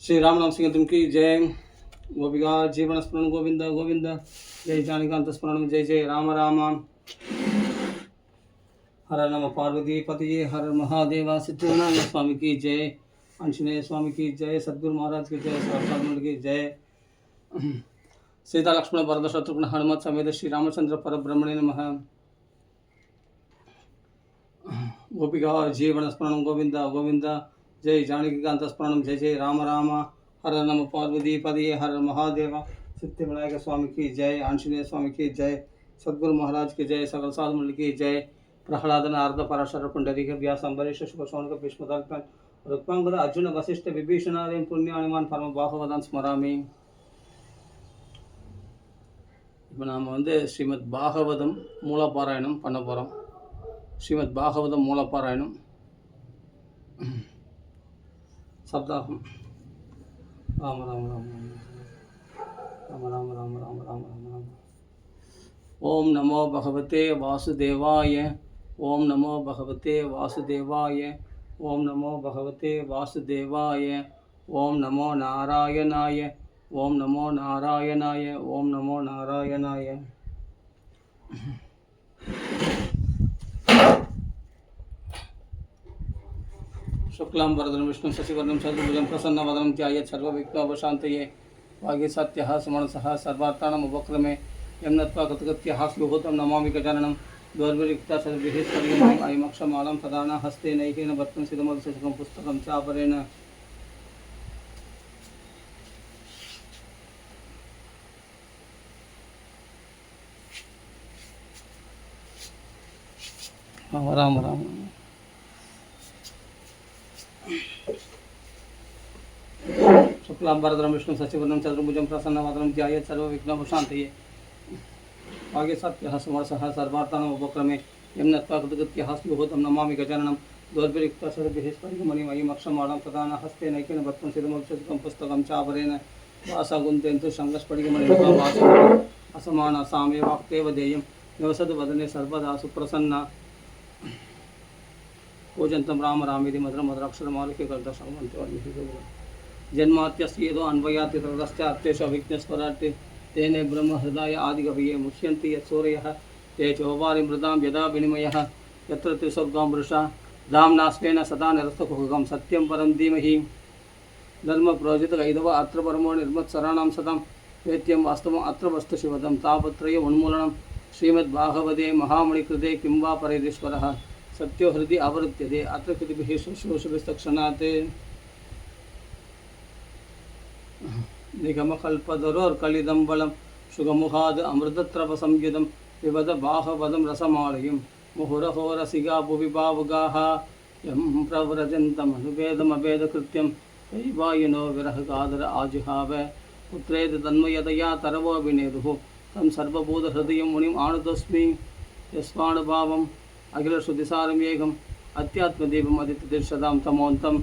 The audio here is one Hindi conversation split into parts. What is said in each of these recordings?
श्री राम नाम संकीर्तन की जय। गोपिका जीवन स्मरण गोविंद गोविंद। जय जानकांत स्मरण जय जय राम राम। हर नम पार्वती पतिये हर महादेवा सिद्धनारायण स्वामी की जय। आंजनेय स्वामी की जय। सद्गुरु महाराज की जय। सहस्रानंद की जय। सीता लक्ष्मण भरत शत्रुघ्न हनुमत समेत श्री रामचंद्र परब्रह्मणे नमः। गोपिका जीवन स्मरण गोविंद गोविंद। जय जानकीकांत स्मरण जय जय राम राम। हर नम पार्वती पतिये हर महादेवा सिद्धि विनायक स्वामी की जय। आंजनेय स्वामी की जय। सद्गुरु महाराज की जय। सकल साधु मंडल की जय। प्रहलाद नारद पराशर पुंडरीक व्यास अम्बरीश शुक शौनक भीष्मताल्पन रुक्मांगद अर्जुन वशिष्ठ विभीषणादीन पुण्यानिमान परम பாகவதான் ஸ்மராமி. இப்போ நாம் ஸ்ரீமத் பாகவதம் மூலபாராயணம் பண்ண போகிறோம். ஸ்ரீமத் பாகவதம் மூலபாராயணம் சப்தாகம். ராம ராம ராம ராம ராம ராம ராம ராம ராம ராம. ஓம் நமோ பகவதே வாசுதேவாய. ஓம் நமோ பகவதே வாசுதேவாய. ஓம் நமோ பகவதே வாசுதேவாய. ஓம் நமோ நாராயணாய. ஓம் நமோ நாராயணாய. ஓம் நமோ நாராயணாய. शुक्लां वरदं विष्णुं शशिवर्णं चतुर्भुजं प्रसन्नवदनं ध्यायेत् सर्वविघ्नोपशान्तये. वागे सत्यः सुमनसः सर्वार्थानाम् उपक्रमे यं नत्वा कृतकृत्यः स्युहूतं नमामि गजाननं. द्वैर्विरिक्ता सर्वैः स्फटिकमणिम् अयमक्षमालं तदाना हस्ते नैकेन भर्तं सिद्धमधुशतकं पुस्तकं चापरेण. राम राम. शुक्लां वरदं विष्णुं शशिवर्णं चतुर्भुजं प्रसन्नवदनं ध्यायेत् सर्वविघ्नोपशान्तये. वागे सत्यः सुमनसः सर्वार्थानाम् उपक्रमे यं नत्वा कृतकृत्यः स्युहूतं नमामि गजाननं. द्वैर्विरिक्ता सर्वैः स्फटिकमणिम् अयमक्षमालं तदाना हस्ते नैकेन भर्तं सिद्धमधुशतकं पुस्तकं चापरेण. वासागुन्तेन्तु शङ्खस्फटिकमणिर्वा असमाना सामे वाक्तेव देयं निवसतु वदने सर्वदा सुप्रसन्ना. पूजन्तं राम रामेति मधुरं मधुराक्षरमालिके कल्पशमन्त्य जन्मात्यस्य यदो अन्वयात् ततश्चार्थेषु अभिज्ञस्वराट् तेने ब्रह्म हृदय आदिकवये मुह्यन्ति यत्सूरयः तेजोवारि मृदां यदा विनिमयः यत्र त्रिसर्गां वृषा धाम्नास्तेन सदा निरस्तकुहकं सत्यं परं धीमहि. धर्मप्रोजितकैदव अत्र परमो निर्मत्सराणां सतां वेद्यं वास्तवम् अत्र वस्तुशिवदं तापत्रय उन्मूलनं. श्रीमद्भागवते महामणिकृते किं वा परेरीश्वरः सत्यो हृदि अवरुध्यते अत्र कृतिभिः शुश्रूषभिस्तक्षणात्. निगमकल्पतरोर्कलिदम्बलं सुगमुखाद् अमृतत्रपसंयुतं पिबत बाहवदं रसमालयं मुहुरहो रसिका भुवि भावुकाः यं प्रव्रजन्तमनुवेदमवेदकृत्यं दैवायिनो विरहकादर आजुहाव. पुत्रेद तन्मयतया तरवो विनेदुः तं सर्वभूतहृदयं मुनिम् आनुतोऽस्मि. यस्मानुभावम् अखिलश्रुतिसारमेकम् अध्यात्मदीपम् अदित्यदीर्षदां तमोन्तं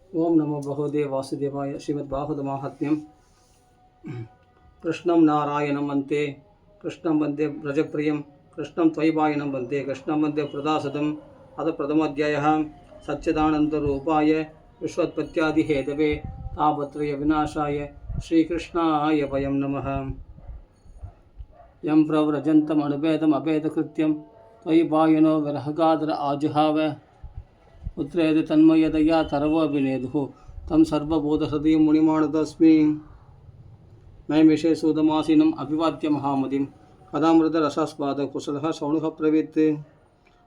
नमो भगवते वासुदेवाय। श्रीमद्भागवतमाहात्म्यं। कृष्णं नारायणं वन्दे, कृष्णं वन्दे व्रजप्रियं, कृष्णं त्वयिपायनं वन्दे, कृष्णं वन्दे प्रदासदम्। अथ प्रथमोऽध्यायः। सच्चिदानन्दरूपाय विश्वोत्पत्त्यादिहेतवे तापत्रय विनाशाय श्रीकृष्णाय वयं नमः। यं प्रव्रजन्तमनुपेदम् अपेदकृत्यं त्वयि पायनो विरहगादर आजुहाव। पुत्रेति तन्मयदया तरवोऽभिनेदुः तं सर्वबोधहृदयं मुनिमानतोऽस्मि। नैमिषे सूदमासीनम् अभिवाद्य महामतिं कदामृतरसास्वादः कुशलः शौणुः प्रवीत्।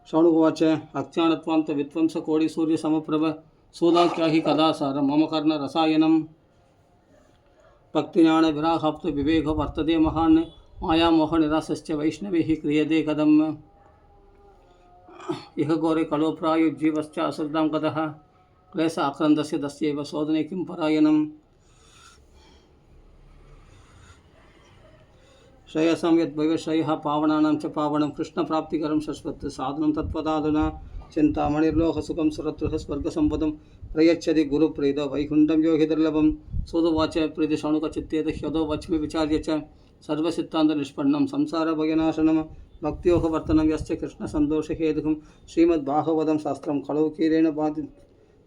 शौणुवाच अज्ञानत्वान्त विध्वंसकोटिसूर्यसमप्रभ सूदाख्याहि कदासारं मम कर्णरसायनं। भक्तिज्ञानविराहाप्तो विवेको वर्तते महान् मायामोहनिरासश्च वैष्णवैः क्रियते कदम्। इह घोरे कलोप्रायो जीवश्च असृतां कतः क्लेश आक्रन्दस्य तस्यैव शोधने किं परायणम्। श्रेयसां यद्भविष्यः पावनानां च पावनं कृष्णप्राप्तिकरं शश्वत् साधनं तत्त्वदाधुना। चिन्तामणिर्लोकसुखं सुरतृः स्वर्गसम्पदं प्रयच्छति गुरुप्रीतो वैकुण्ठं योहि दुर्लभं। सूदुवाच प्रीतिशौनकचित्तेन ह्यदो वच्मि विचार्य च सर्वसिद्धान्तनिष्पन्नं संसारभयनाशनं। भक्त्योगवर्तनं यस्य कृष्णसन्तोषहेतुकं श्रीमद्भागवतं शास्त्रं खलु कीरेण बाधि।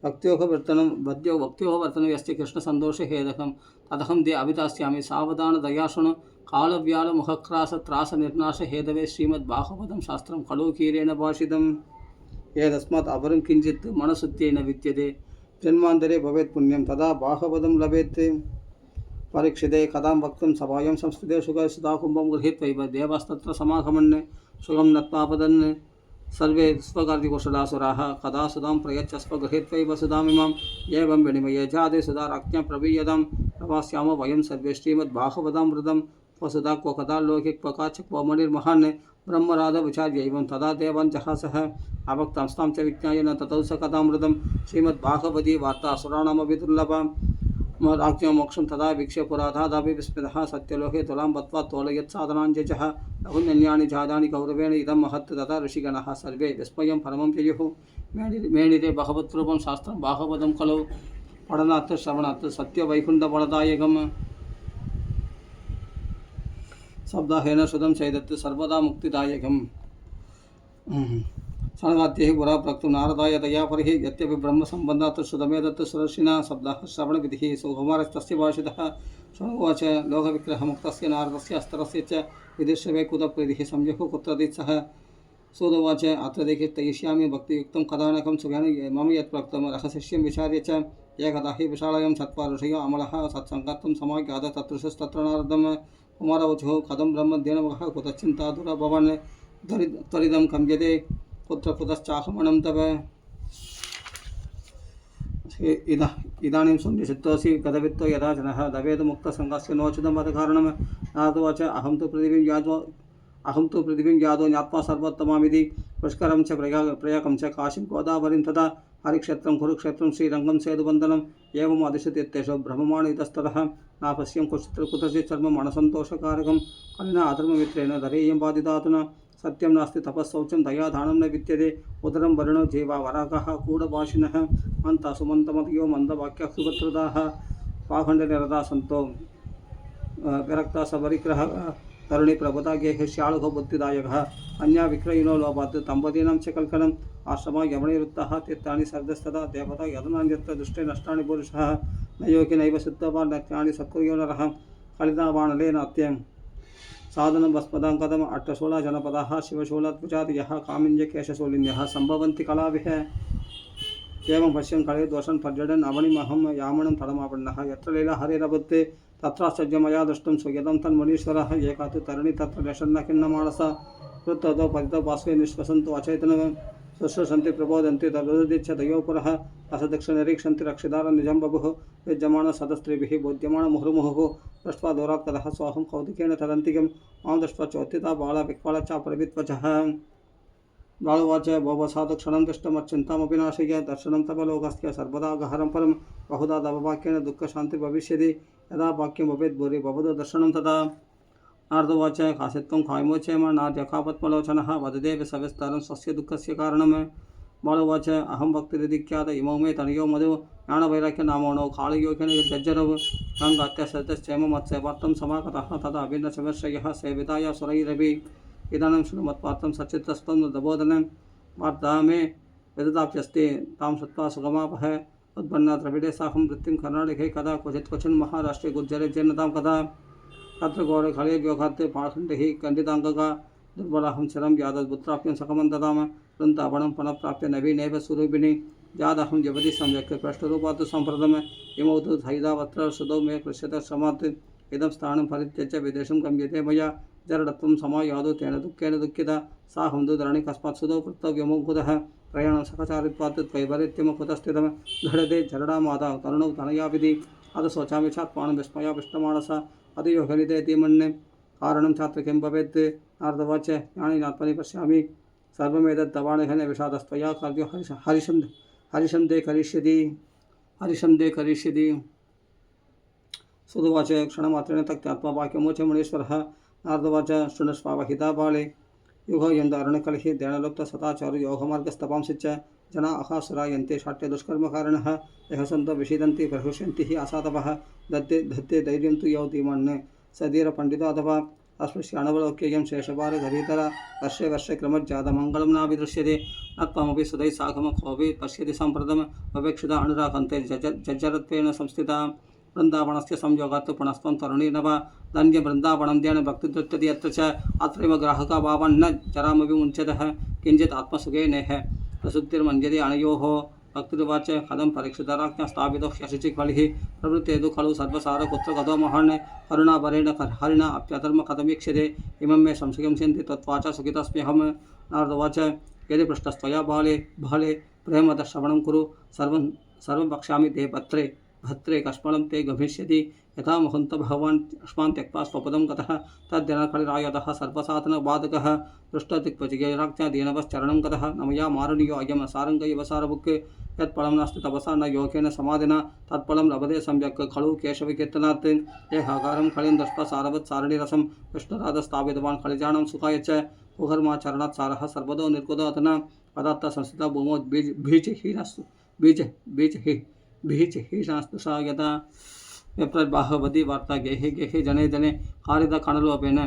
भक्त्योगवर्तनं यस्य कृष्णसन्तोषहेतुकं तदहं ते अभिधास्यामि सावधानतया शृणु। कालव्यालमुखक्रासत्रासनिर्नाशहेतवे श्रीमद्भागवतं शास्त्रं खलु कीरेण भाषितम्। एतस्मात् अपरं किञ्चित् मनसुत्येन विद्यते जन्मान्तरे भवेत् पुण्यं तदा भागवतं लभेत्। परीक्षिते कथां वक्तुं सभायां संस्कृते सुखसुधाकुम्भं गृहीत्वैव देवस्तत्र समागमन् सुखं नत्वापदन्। सर्वे स्वकार्यकुशलासुराः कदा सुधां प्रयच्छ गृहीत्वैव सुधामिमाम्। एवं विनिमये जाते सुधाराज्ञां प्रवीयतां प्रवास्यामो वयं सर्वे श्रीमद्भागवतामृतं। क्व सुधा क्व कदा लोके क्व काच क्व मणिर्महान् ब्रह्मराधो विचार्यैवं तदा देवान् जहासः। अभक्तांस्तां च विज्ञाय न ततौ स कथामृतं श्रीमद्भागवती वार्ता असुराणामपि दुर्लभा। राज्ञो मोक्षं तदा वीक्ष्य पुराधादापि विस्मितः सत्यलोके तुलां बत्वा तोलयत् साधनाञ्जः। लघुन्यन्यानि जातानि कौरवेण इदं महत् तथा ऋषिगणः सर्वे विस्मयं परमं ययुः। मेणिते भगवद्रूपं शास्त्रं भागवतं खलु पठनात् श्रवणात् सत्यवैकुण्ठफलदायकम्। शब्दाहेन श्रुतं चैदत् सर्वदा मुक्तिदायकम्। सनगाद्यैः पुरा प्रोक्तं नारदाय तया परिः यद्यपि ब्रह्मसम्बन्धात् श्रुतमेतत् सुरर्षिणा शब्दः श्रवणविधिः सुकुमारस्तस्य भाषितः। शृणुवाच लोकविग्रहमुक्तस्य नारदस्य अस्तरस्य च विदिश्यवे कुतप्रीतिः संयुः कुत्रदित्सः। सूदुवाच अत्र देखितयिष्यामि भक्तियुक्तं कथानकं सुखेन मम यत्प्रोक्तं रहस्यं विचार्य च। एकदा हि विशालायां चत्वारो ऋषयो अमलः सत्सङ्गत्वं समाज्ञात तत्पुरुषस्तत्र नारदम्। कुमारवचुः कथं ब्रह्मध्येनमः कुतश्चिन्ता दूरा भवान् त्वरितं कम्यते कुत्र कुतश्चाहमनं तव। इदानीं शून्यचित्तोऽसि गतवित्तो यदा जनः दवेदमुक्तसङ्गस्य नोचितं वदकारणं। नारदोवाच अहं तु पृथिवीं यादो ज्ञात्वा सर्वोत्तमामिति पुष्करं च प्रयागं च काशीं गोदावरीं तथा हरिक्षेत्रं कुरुक्षेत्रं श्रीरङ्गं सेतुबन्धनम्। एवम् अधिशतीर्थेषु भ्रममाण इतस्ततः नापश्यं कुत्रचित् सर्वम् अनसन्तोषकारकं कलिना अधर्ममित्रेण धरेयं बाधितातुना। सत्यं नास्ति तपःशौचं दयादानं न विद्यते उदरं वरुणो जीवा वरागः कूढभाषिणः मन्ता सुमन्तमतयो मन्दवाक्याः सुभद्रदाः पाखण्डनिरता सन्तो विरक्ता सबरिग्रहः तरुणी प्रबुधा गेह श्यालुः बुद्धिदायकः अन्या विक्रयिणो लोभात् दम्पतीनां च कल्कलम्। आश्रमा यवनिरुद्धः तीर्थानि सर्गस्तदा देवता यदनान्यत्र दुष्टे नष्टानि पुरुषः न योगि नैव शुद्धवान् न ज्ञानि सत्कुर्यो नरः कलितावाणले नात्यं। साधनं वस्पदां कदम अट्टशूला जनपदाः शिवशूलद्विजातयः कामिन्यकेशशूलिन्यः सम्भवन्ति कलाभिः। एवं पश्यन् कले दोषन् पर्यटन् अवनिमहं यामनं तडमापन्नः यत्र लीला हरिरभुत्ते तत्राश्चर्य मया दृष्टं सुयतं तन्मुनीश्वरः। एका तु तरुणी तत्र लेशन्न खिन्नमानसा कृततो परितो पार्श्वे निष्वसन्तो अचैतनं शुश्रूषन्ति प्रबोधन्ति तदुदिच्छ तयो पुरः असदक्षनिरीक्षन्ति रक्षितारं निजं बभुः युज्यमानः सदस्त्रीभिः बोध्यमानः मुहुर्मुहुः दृष्ट्वा दूरात् कदः सोऽहं कौतिकेन तदन्तिकं मां दृष्ट्वा चोत्थिता बाला विक्वाला च प्रवित्वचः। बालुवाच भोः साधु क्षणं दृष्टमच्चिन्तामपि नाशय दर्शनं तव लोकस्य सर्वदा गहरं परं बहुधा तव वाक्येन दुःखशान्तिर्भविष्यति यदा वाक्यं भवेत् भूरि भवतो दर्शनं तदा। नारदोवाच काशित्वं कायमोचेम नाद्यकापत्मलोचनः वददेव सविस्तारं स्वस्य दुःखस्य कारणम्। बालुवाच अहं भक्तिरिति ख्यात इमौ मे तनयो मधु ज्ञानवैराग्य नामोनो कालयोगेन जज्जरव गंगात्यसत्यक्षेम मत्स्यवार्तं समागतः तदा भिन्नशमश्रयः सेविताय सुरैरपि इदानीं श्रीमत्पार्थं सच्चित्तस्तं दबोधनं वार्ता मे वेदताप्यस्ति तां श्रुत्वा सुगमापः उत्पन्ना द्रविडे साहं वृत्तिं कर्णाटके कदा क्वचित् क्वचिन् महाराष्ट्रे गुज्जरे जन्नतां कदा तत्र घोरे खले व्योघाते पाखण्डिः खण्डिताङ्गका दुर्बलाहं चिरं यादद्पुत्राप्यं सकमं ददाम वृन्दावनं पुनःप्राप्य नवीनेव स्वरूपिणी यादहं जगति सम्यक् पृष्ठरूपात् सम्प्रदम इमौ तु धैदावत्र सुदौ मे कृष्यते श्रमात् इदं स्थानं परित्यज्य विदेशं गम्यते मया जरडत्वं समायादो तेन दुःखेन दुःखिता साहं तु धरणि कस्मात् सुदौ कर्तव्यमो कुतः प्रयाणं सकचारित्वात् त्वैपरीत्यं कुतस्थितं घटते जरडा माता करुणौ तनयाविधि अध शोचामि चात्मानं विस्मयाविष्टमानसा अतियोगनिते मन्ये कारणं छात्र किं भवेत् नारदवाच ज्ञानिनात्मनि पश्यामि सर्वमेतत् तवाणघने विषादस्त्वया कार्यो हरिशं दे करिष्यति सुदुवाच क्षणमात्रेण तक्त्यात्मा वाक्यमोच मुनीश्वरः नारदवाच शृणुष्वावहिता बाले युगयन्दारणकलिः ध्यानलुप्तसदाचारो योगमार्गस्तपांसि च जना अहासुरायन्ते शाट्य दुष्कर्मकारिणः यः सन्तो विषीदन्ति प्रहृष्यन्ति हि आसातपः धत्ते धैर्यं तु यौतिमन्ये सधीरपण्डितो अथवा अस्पृश्याणवलोक्यं शेषभारधरीतरा वर्षे वर्षे क्रमज्जातमङ्गलं नाभिदृश्यते न त्वमपि सदैः साकं कोऽपि पश्यति सम्प्रदम् अपेक्षिता अनुरागन्ते जज्जरत्वेन संस्थिता वृन्दावनस्य संयोगात् पुनस्त्वं तरुणी न वा धन्य वृन्दावनं ध्यान भक्तिदृष्टति यत्र च अत्रैव ग्राहकभावन्न जरामपि मुञ्चतः किञ्चित् आत्मसुखेनेह प्रसुप्तिर्मन्यते अनयोः भक्तिर्वाच कथं परीक्षितराज्ञा स्थापितो ह्यशुचिफलिः प्रवृत्ते तु खलु सर्वसार कुत्र गतो महान् करुणाभरेण हरिणा अप्यधर्म कथमीक्ष्यते इमं मे संशयं चिन्ति तत्वाच सुखितस्म्यहं नारदवाच यदि पृष्टस्त्वया बाले प्रेमदश्रवणं कुरु सर्वं वक्ष्यामि ते भद्रे कष्मलं ते गमिष्यति यथा मुहन्त भगवान् अस्मान् त्यक्त्वा स्वपदं गतः तद्दिनकलिरायतः सर्वसाधनबाधकः दृष्टदिक्पचिगैराज्ञा दीनवश्चरणं गतः न मया मारणीयो अयं सारङ्ग इव सारभुक् यत्फलं नास्ति तपसा न योगेन समाधिना तत्फलं लभते सम्यक् खलु केशवकीर्तनात् देहाकारं खलिं दृष्ट्वा सारवत् सारणिरसं विष्णुराधस्थापितवान् खलिजानं सुखाय च कुहर्माचरणात् सारः सर्वतो निर्गुतो अधुना पदार्थ संस्थिता भूमौ बीजहीनास्तु यथा विप्रबाहवती वार्ता गेहे गेहे जने जने कारिद कणलोपेन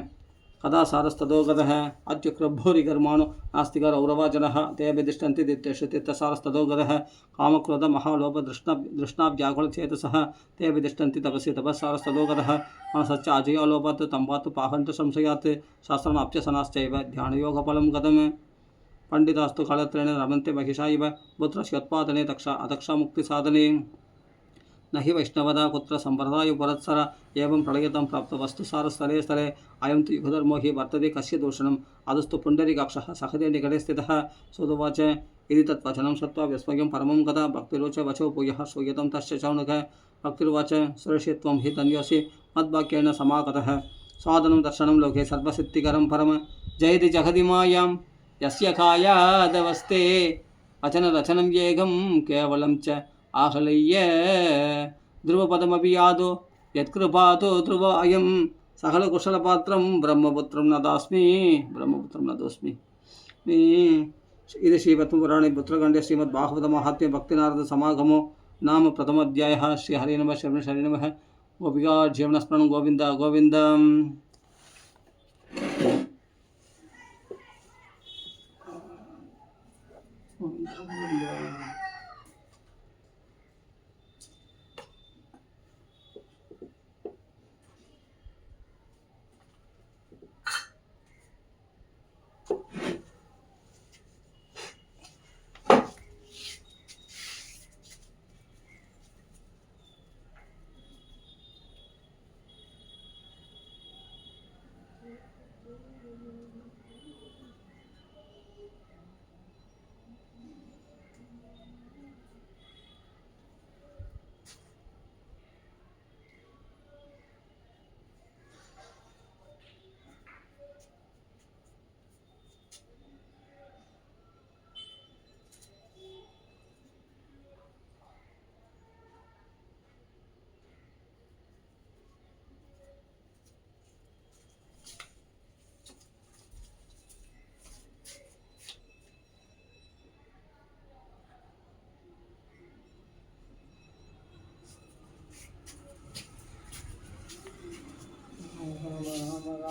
कदा सारस्ततो गतः अत्युक्रभूरिकर्माणो नास्तिकर औरवा जनः ते विदिष्टन्ति दित्येषु तीर्थसारस्ततो गतः कामक्रोध महालोभ दृष्णाव्याकुलचेतसः ते विदिष्टन्ति तपसि तपस्सारस्ततो गतः मनसश्च अजयो लोभात् तम्बात् पाहन्तु संशयात् शास्त्रमाप्यसनाश्चैव ध्यानयोगफलं गतम् पंडितास्तु कालत्रेण रमन्ते महिषा इव पुत्रस्योत्पादने अदक्षा मुक्तिसाधने न हि वैष्णवदा कुत्र सम्प्रदायोपरत्सर एवं प्रलयतं प्राप्त वस्तुसारस्तरे स्तरे अयं तु युगधर्मो हि वर्तते कस्य दूषणम् अधस्तु पुण्डरीकाक्षः सहदे निकटे स्थितः सोदुवाच यदि तत्वचनं श्रुत्वा विस्मयं परमं गता भक्तिरोच वचो भूयः श्रूयतं तस्य चौनक भक्तिर्वाच सुरक्षित्वं हि धन्योऽसि मद्वाक्येन समागतः साधनं दर्शनं लोके सर्वसिद्धिकरं परम जयति जगति मायां यस्य कायादवस्ते अचनरचनं येगं केवलं च आहलय्य ध्रुवपदमपि यादो यत्कृपातो ध्रुव अयं सकलकुशलपात्रं ब्रह्मपुत्रं न दोस्मि इति श्रीपद्मपुराणे पुत्रखण्डे श्रीमद्भागवतमाहात्म्ये भक्तिनारदसमागमो नाम प्रथमोऽध्यायः। श्रीहरि नमः शरणं नमः। गोपिका जीवनस्मरणं गोविन्द गोविन्द।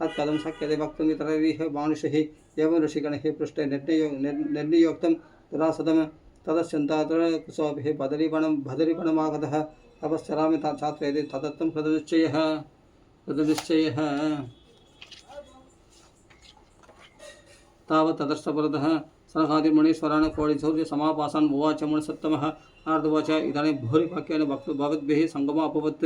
तत्कथं शक्यते वक्तुम् इतरैः मानुषैः एवं ऋषिगणैः पृष्टे निर्णयोक्तं दुरासदं तदस्यन्तात्र कुशोभिः बदरीवनमागतः तपश्चरामि छात्रयति तदत्तं कृतनिश्चयः तावत् तदर्थपरतः सनकादिमुनीश्वरान् कोटिशौर्य समापासान् उवाच मुनिसत्तमः नारदोवाच इदानीं भूरिवाक्येन भवद्भिः सङ्गमो अभवत्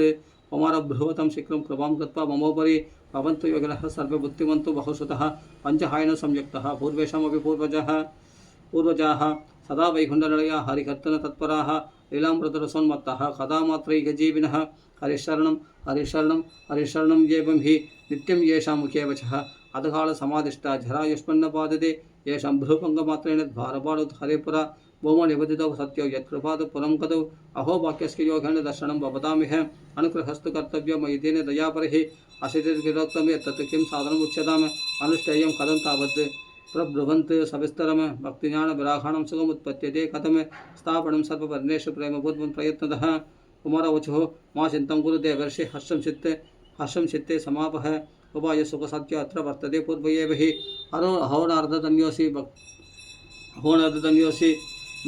कुमारभ्रुवतं शीघ्रं कृपां कृत्वा ममोपरि भवन्तु योगिनः सर्वे बुद्धिमन्तो बहुश्रुतः पञ्चहायेन संयुक्तः पूर्वेषामपि पूर्वजाः सदा वैकुण्ठनिलया हरिकर्तन तत्पराः लीलामृतरसोन्मत्ताः कदा मात्रैकजीविनः हरिशरणं एवं हि नित्यं येषां मुखे वचः अधकालसमादिष्टा झरायुष्मन्नपादते येषां भ्रूपङ्गमात्रेण भारपाडुत हरिपुरा भौमो निबदितौ सत्यो यत्कृपात् पुरं गतौ अहो वाक्यस्य योगेन दर्शनं भवतामिह अनुग्रहस्तु कर्तव्यो मयि तेन दयापरिः असितिर्गिरोक्तं यत् किं साधनमुच्यताम् अनुष्ठेयं कथं तावत् प्रब्रुवन्त् सविस्तरं भक्तिज्ञानविराघाणं सुखमुत्पद्यते कथं स्थापनं सर्ववर्णेषु प्रेमपूर्वं प्रयत्नतः कुमारवचुः मा चिन्तं कुरु देवर्षि हर्षं चित्ते समापः उपाय सुखसत्य अत्र वर्तते पूर्व एव हि अहोनार्धतन्योऽसि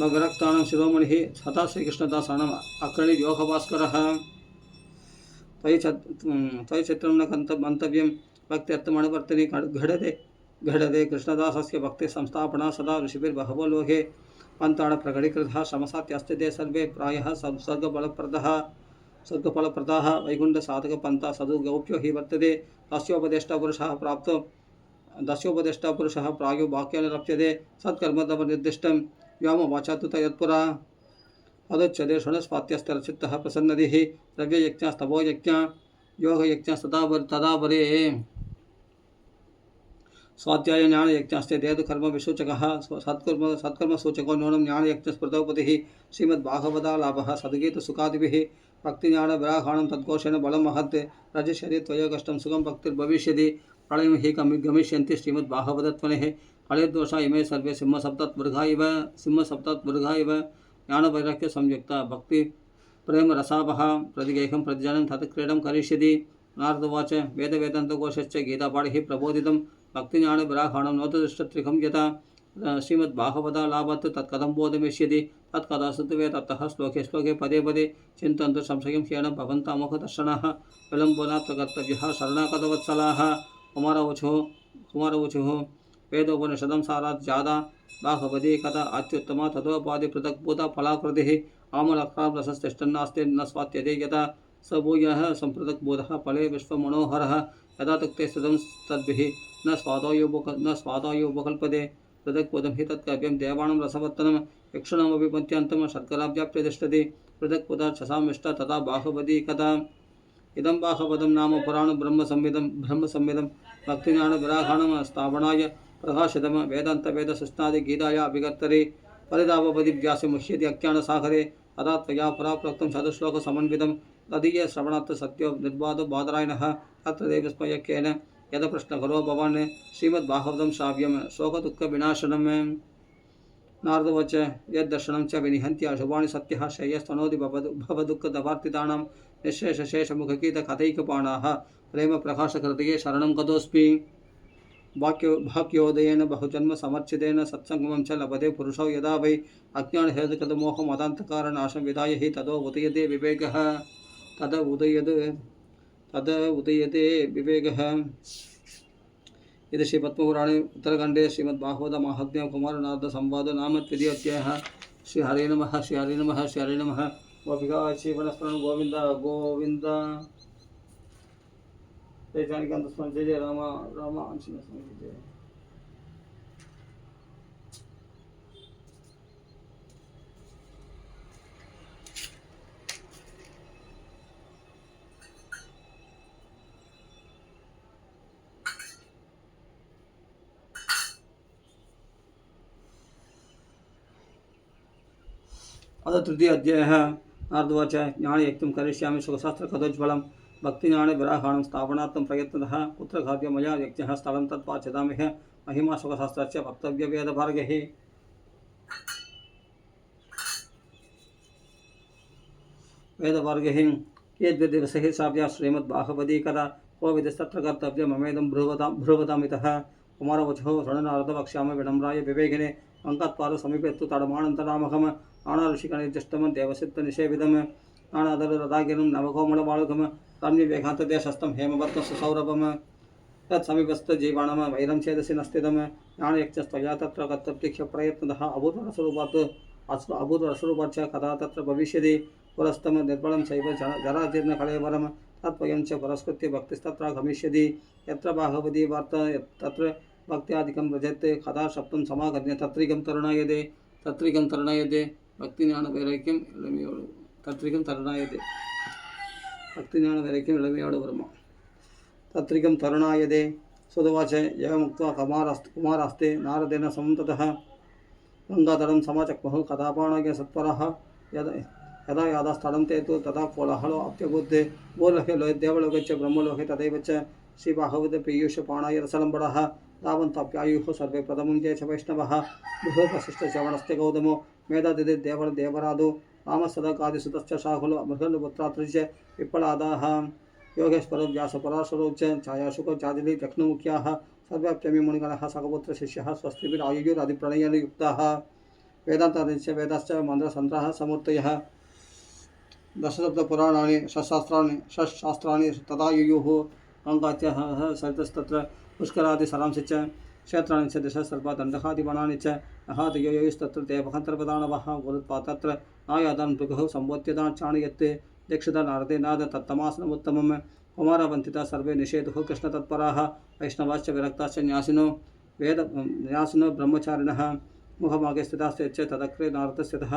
विरक्तानां शिरोमणिः सदा श्रीकृष्णदासानाम् अग्रणी योगभास्करः त्वयि चित्रं न गन्तव्यं भक्त्यर्थमनुवर्तिनी घटते कृष्णदासस्य भक्ति संस्थापना सदा ऋषिभिर्बहवो लोके पन्ताण प्रकटीकृतः श्रमसात्यस्ति ते सर्वे प्रायः स्वर्गफलप्रदाः वैकुण्ठसाधकपन्था सदु गौप्यो हि वर्तते दस्योपदेष्टा पुरुषः प्रायो वाक्येन रप्यते सत्कर्मतमनिर्दिष्टं व्योमवाचा तु तयत्पुरा अदुच्यते शृणस्वात्यस्तरचित्तः प्रसन्नदिः द्रव्ययज्ञस्तपो यज्ञ योगयज्ञस्तदा वरे स्वाध्याय ज्ञानयज्ञस्ते देदु कर्म विसूचकः सत्कर्मसूचको नूनं ज्ञानयज्ञस्मृतौपतिः श्रीमद्भागवतालाभः सद्गीतसुखादिभिः भक्तिज्ञानविराघाणं तद्घोषेण बलं महत् रजिष्यति त्वया कष्टं सुखं भक्तिर्भविष्यति प्रलयं हि गमिष्यन्ति श्रीमद्भागवतत्वनेः कलिर्दोषा इमे सर्वे सिंहसप्तमृगा इव ज्ञानवैराग्यसंयुक्ता भक्तिप्रेमरसावः प्रतिगेहं प्रतिजनं तत्क्रीडं करिष्यति नारदोवाच वेदवेदान्तकोशश्च गीतापाठिः प्रबोधितं भक्तिज्ञानविराघाणं नोतदृष्टत्रिकं यथा श्रीमद्भागवतालाभत् तत्कथं बोधमिष्यति तत्कथा सुतवे ततः श्लोके पदे पदे चिन्तन्तु संशयं ह्येन भवन्तमुखदर्शनाः विलम्बनात् कर्तव्यः शरणागतवत्सलाः कुमारवचुः वेदोपनिषदं सारात् जादा बाहवदी कथा अत्युत्तमा ततोपाधि पृथक्भूता फलाकृतिः आमलक्रां रसस्तिष्ठन्नास्ति न स्वात्यते यथा स भूयः सम्पृथक्भूतः फले विश्वमनोहरः यदा तुक्ते स्थितं तद्भिः न स्वादायोपकल्पते पृथक्भूतं हि तत्काव्यं देवानां रसवर्तनं यक्षणामपि पन्त्यान्तं शर्कराभ्याप्य तिष्ठति पृथक्भूता छसामिष्टा तथा बाहुवदी कथा इदं बाहुवदं नाम पुराणं ब्रह्मसंविदं भक्तिज्ञानविराघाणं स्थापनाय प्रकाशितं वेदान्तवेदसुष्णादि गीताया अभिकर्तरे परितापपदि व्यासि मुह्यति अज्ञानसागरे तदा त्वया पुरा प्रोक्तं शतश्लोकसमन्वितं तदीय श्रवणात् सत्यो निर्बाधो बादरायणः तत्र देवस्मयकेन यदप्रश्नकरो भवान् श्रीमद्भागवतं श्राव्यं शोकदुःखविनाशनम् नारदोवाच यद्दर्शनं च विनिहन्त्य अशुभानि सत्यः श्रेयस्तनोति भवदुःखदवार्तितानां निःशेषशेषमुखकीतकथैकपाणाः प्रेमप्रकाशकृतये शरणं गतोऽस्मि भाक्योदयेन बहुजन्म समर्चितेन सत्सङ्गमं च लभते पुरुषो यदा वै अज्ञानहेतुकृतमोहमदान्तकारनाशं विधाय हि तदो उदयते विवेकः इति श्रीपद्मपुराणे उत्तरखण्डे श्रीमद्भागवतमाहात्म्यं कुमारनारदसंवादो नाम तृतीयोऽध्यायः। श्रीहरे नमः श्रीहरे नमः श्रीहरे नमः। गोपिका श्रीवनस्मरणं गोविन्द गोविन्द। जय जानकीकान्तस्मरणं जय जय राम राम आंजनेयस्मरणं जय। अथ तृतीय अध्यायः। नारदोवाच ज्ञानयज्ञं करिष्यामि सुखशास्त्रकथोज्ज्वलं भक्तिज्ञानविराघाणं स्थापनार्थं प्रयत्नतः कुत्र खाद्य मया यज्ञः स्थलं तत्पाच्यतामिह महिमा सुखशास्त्रस्य वक्तव्यवेदभार्गैः। यद्यदिवसैः श्राव्या श्रीमद्भागवती कथा को विधिस्तत्र कर्तव्यममेदं ब्रुवतामितः कुमारवचो शरणनारद वक्ष्यामि विनम्राय विवेकिने अंकत्वार समीपेत्तु तडमानन्तरामहम् आणाऋषिकनिर्दिष्टं देवसिद्धनिषेविदं नानादरदागिनं नवकोमलबालकं रम्यवेघान्तदेशस्थं हेमवत्तस्य सौरभम् तत्समीपस्थजीवाणं वैरं छेदसि नस्तिदं ज्ञानयक्षस्त्वया तत्र कर्तव्यक्ष प्रयत्नतः अभूतरसरूपाच्च कदा तत्र भविष्यति पुरस्तं निर्बलं चैव जराजीर्णकलेवरं तत्त्वयं च पुरस्कृत्य भक्तिस्तत्र गमिष्यति यत्र बाहवती वार्ता तत्र भक्त्यादिकं व्रजते कदा शब्दं समागम्य तत्रिकं तरुणायते भक्तिज्ञानवैराग्यं तत्रिकं तरुणायते भक्तिज्ञानवैराग्यं इळमयोडु ब्रह्म तत्रिकं तरुणायते सुदवाच एवमुक्त्वा कुमारास्ते नारदेन समन्ततः गङ्गातलं समाचक्मः कदापाणाय सत्परः यदा यादास्थलं ते तु तदा कोलाहलो अप्यभूत् भूलोके देवलोके च ब्रह्मलोके तदैव च श्रीबाहवतपीयूषपाणाय रसलम्बडः तावन्तप्यायुः सर्वे प्रथमं ये च वैष्णवः बृहद्वसिष्ठश्रवणस्य गौतमो मेधातिथिर्देवरादो रामसदकादिसुतश्च शाकुलो मृगलपुत्रात्रि च विप्पलादाः योगेश्वरो व्यासपराशरो च छायाशुको चादिली जक्ष्णुमुख्याः सर्वाप्यमी मुनिगणः सकपुत्रशिष्यः स्वस्तिभिरायुर्आदिप्रणययुक्ताः वेदान्तादिश्च वेदाश्च मन्त्रसन्त्राः समूर्तयः दशसप्तपुराणानि षट्शास्त्राणि तथा युयुः अङ्गाच्यः सरितस्तत्र पुष्करादिसरांसि च क्षेत्राणि च दश सर्वदण्डकादिवनानि च अहादियोस्तत्र देवहन्तर्वदानवः गुरुत्पातत्र नायादान् मृगः सम्बोध्यतान् चाणयत्ते दीक्षिता नारदे नाद तत्तमासनमुत्तमं कुमारवन्तिता सर्वे निषेधुः कृष्णतत्पराः वैष्णवाश्च विरक्ताश्च न्यासिनो ब्रह्मचारिणः मुखभागे स्थितास्ते च तदग्रे नारदस्यतः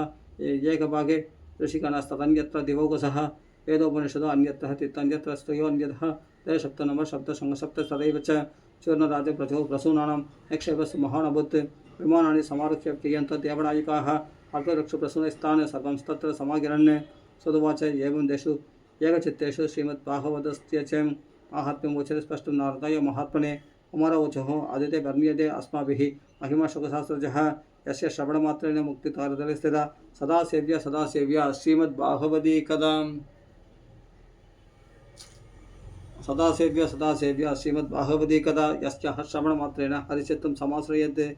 एकभागे ऋषिगणस्तदन्यत्र दिवौकसः वेदोपनिषदो अन्यत्र तीर्थन्यत्र स्तयोन्यतः त्रयसप्तनव शब्दसङ्गसप्त तदैव च चूर्णराज प्रसूनानां यक्षैवस् महानभूत् विमानानि समारुह्य क्रियन्त देवनायिकाः अल्पवृक्षप्रसूनस्थाने सर्वंस्तत्र समागिरन् सदुवाच एवं देषु एकचित्तेषु श्रीमद्भागवतस्य च माहात्म्यमुच्यते स्पष्टं नारदाय महात्मने कुमारवचोः आदिते वर्ण्यते अस्माभिः महिमा शुकशास्त्रजः यस्य श्रवणमात्रेण मुक्तितारतले स्थिता सदा सेव्या श्रीमद्भागवती कदा सदा सेव्या श्रीमद्भागवती कदा यस्याः श्रवणमात्रेण हरिचित्तं समाश्रयते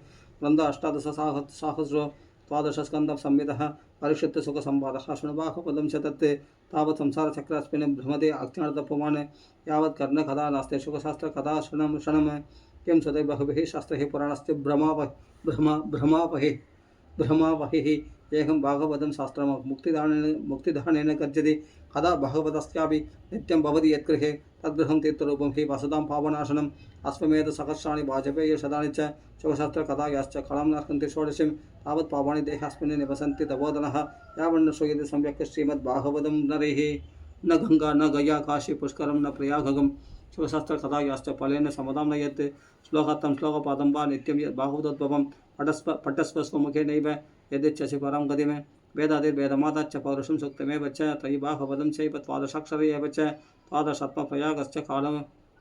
ग्रन्थ अष्टादशसाहस्रो द्वादशस्कन्धं संहितः परिषत्सुखसंवादः शृणुबाहुपदं च तत् तावत् संसारचक्रास्मिन् भ्रमते अज्ञानतपमान् यावत् कर्णकथा नास्ति शुकशास्त्रकथा शृणं किं सदैव बहुभिः शास्त्रैः पुराणस्य भ्रमावहिः एकं भागवतं शास्त्रं मुक्तिदानेन गर्जति कदा भगवतस्यापि नित्यं भवति यत्गृहे तद्गृहं तीर्थरूपं हि वसतां पावनाशनम् अश्वमेधसहस्राणि वाजपेयशतानि च शुकशास्त्रकथायाश्च कलां नास्कन्ति षोडशीं तावत् पावानि देहास्मिन् निवसन्ति तपोधनः यावन्न श्रूयते सम्यक् श्रीमद्भागवतं नरैः न गंगा न गया काशी पुष्करं न प्रयागं शुकशास्त्रकथायाश्च फलेन समदां नयत् श्लोकार्थं श्लोकपादं वा नित्यं भागवतोद्भवं पठस्व स्वमुखेनैव यदिच्छसि परां गतिं वेदादिर्वेदमादाच्च पौरुषं सूक्तमेव च तयि भागवतं चैव द्वादशाक्षरे एव च द्वादशात्मप्रयागश्च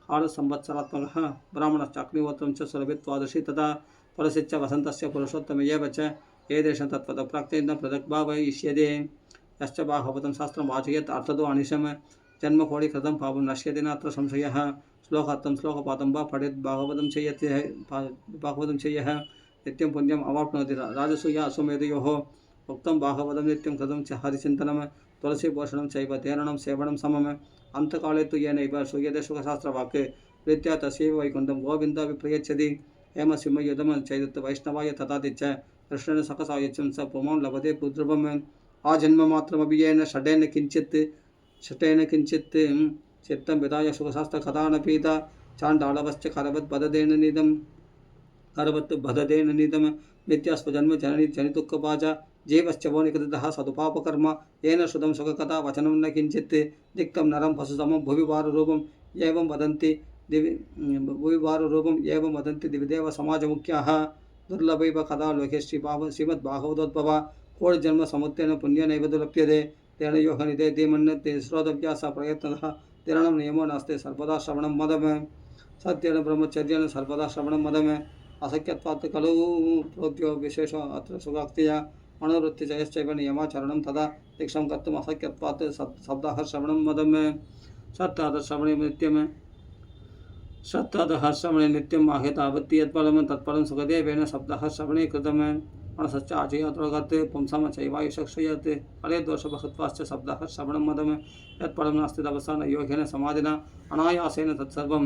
कालसंवत्सरात्मकः ब्राह्मणश्चाग्निहोत्रं च सुरभित्वादशी तथा परसिच्च वसन्तस्य पुरुषोत्तम एव च एतेषां तत्त्वप्राक्तेन पृथग्भावयिष्यते यश्च भागवतं शास्त्रं वाचयेत् अर्थतो अनिशं जन्मकोटिकृतं पापं नश्यति नात्र संशयः श्लोकार्थं श्लोकपादं वा पठेत् भागवतं चेयः नित्यं पुण्यम् अवाप्नोति राजसूय अश्वमेधयोः उक्तं भागवतं नित्यं कृतं च हरिचिन्तनं तुलसीपोषणं चैव तेरणं सेवनं समम् अन्तकाले तु येनैव श्रूयते शुकशास्त्रवाक् प्रीत्या तस्यैव वैकुण्ठं गोविन्दः प्रयच्छति हेमसिंहयुधं चैदत्त वैष्णवाय तथाति च कृष्णेन सकसायुज्यं स पुमां लभते पुद्रुवम् आजन्ममात्रमपि येन षडेन किञ्चित् चित्तं विधाय शुकशास्त्रकथानपीता चाण्डालवश्च करवत् बधदेन निदं नित्यास्वजन्म जननी जनितुक्कपाजा जीवश्च वो निकृतः सदुपापकर्म येन श्रुतं सुखकथा वचनं न किञ्चित् दिक्तं नरं पशुसमं भुविवाररूपम् एवं वदन्ति दिविदेव समाजमुख्याः दुर्लभैव कदा लोके श्रीमद्भागवतोद्भव कोटिजन्म समुत्तेन पुण्यनैव दुर्लभ्यते तेन योगनिधे धीमन्यते श्रोतव्या स प्रयत्नतः तेरणं नियमो नास्ति सर्वदा श्रवणं मदम् सत्येन ब्रह्मचर्येण सर्वदा श्रवणं मदम् असख्यत्वात् खलु प्रोक्तो विशेषो अत्र सुगाक्तिया मनोवृत्तिजयश्चैव नियमाचरणं तदा दीक्षां कर्तुम् असख्यत्वात् शब्दः श्रवणं मदम् सत्तात् श्रवणे नित्यं सत्ततः श्रवणे नित्यं माहेतावत्ति यत्परं तत्परं सुखदेवेन शब्दः श्रवणे कृतम् मनसश्च आचयत् पुंसां चैवायुषक्षयत् फले दोषभूत्वाश्च शब्दः श्रवणं मदम् यत्परं नास्ति तपसा न योगेन समाधिना अनायासेन तत्सर्वं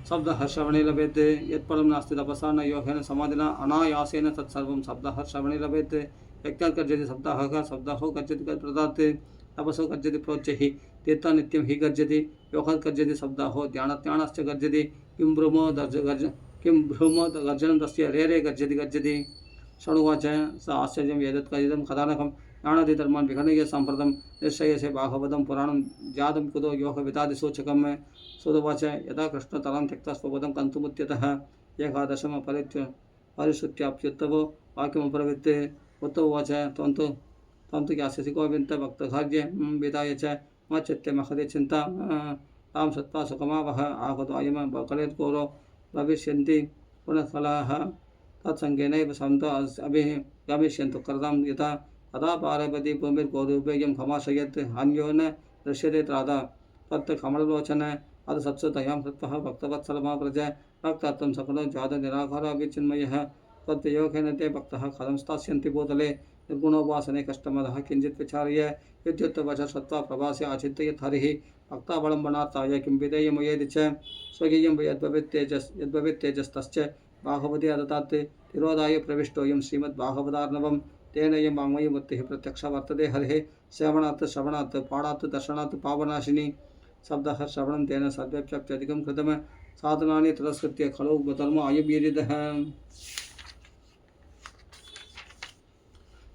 शब्दः श्रवणे लभ्यते यत्परं नास्ति तपसा न योगेन समाधिना अनायासेन तत्सर्वं शब्दः श्रवणे लभ्यते यज्ञात् गर्जति शब्दः शब्दः गर्जति प्रदाते तपसो गर्जति प्रोच्चैः तीर्था नित्यं हि गर्जति योगात् गर्जति शब्दः ध्यानाश्च गर्जति किं भ्रूमो गर्जनं तस्य रे गर्जति गर्जति षडुवाच स आश्चर्यं एतत्कथितं कथानकं ज्ञानादिधर्मान् विघ्नय सम्प्रदं निश्चयसे बाहवदं पुराणं जातं कुतो योगविदादिसूचकं सुदवाच यदा कृष्णतरां त्यक्त्वा स्वपदं गन्तुमुद्यतः एकादशम परिश्रुत्याप्युत्तमो वाक्यमप्रवृत्ते उत्तमोवाच त्वं तु यास्यसि गोविन्दभक्तघार्ये विदाय च मच्चित्ते महदे चिन्ता तां श्रुत्वा सुखमावह आगतो अयं कलेत्कोरो भविष्यन्ति पुनः फलाः तत्सङ्गेनैव सन्तो गमिष्यन्तु कृतां यथा तदा पार्वती भूमिर्गोरूपेयं खमाशयत् अन्यो न दृश्यते त्रादा तत् कमललोचन अध सत्सुतयां कृत्वः भक्तवत्सलमाव्रज भक्तात्मं सकलो जातनिराकाराभिचिन्मयः तद्वियोगेन ते भक्तः कथं स्थास्यन्ति भूतले निर्गुणोपासने कष्टमदः किञ्चित् विचार्य विद्युत्वच श्रुत्वा प्रभासे आचिन्तयत् हरिः भक्तावलम्बनार्थाय किं विधेयमयेति च स्वकीयं यद्भवेत् तेजस्तश्च बाहुपति अदतात् तिरोधाय प्रविष्टोऽयं श्रीमद्भागवतार्णवं तेन इयं वाङ्मयीमूर्तिः प्रत्यक्षा वर्तते हरिः श्रवणात् पाठात् दर्शनात् पावनाशिनी शब्दः श्रवणं तेन सर्वेभ्यधिकं कृतं साधनानि तिरस्कृत्य खलु धर्म अयवीरितः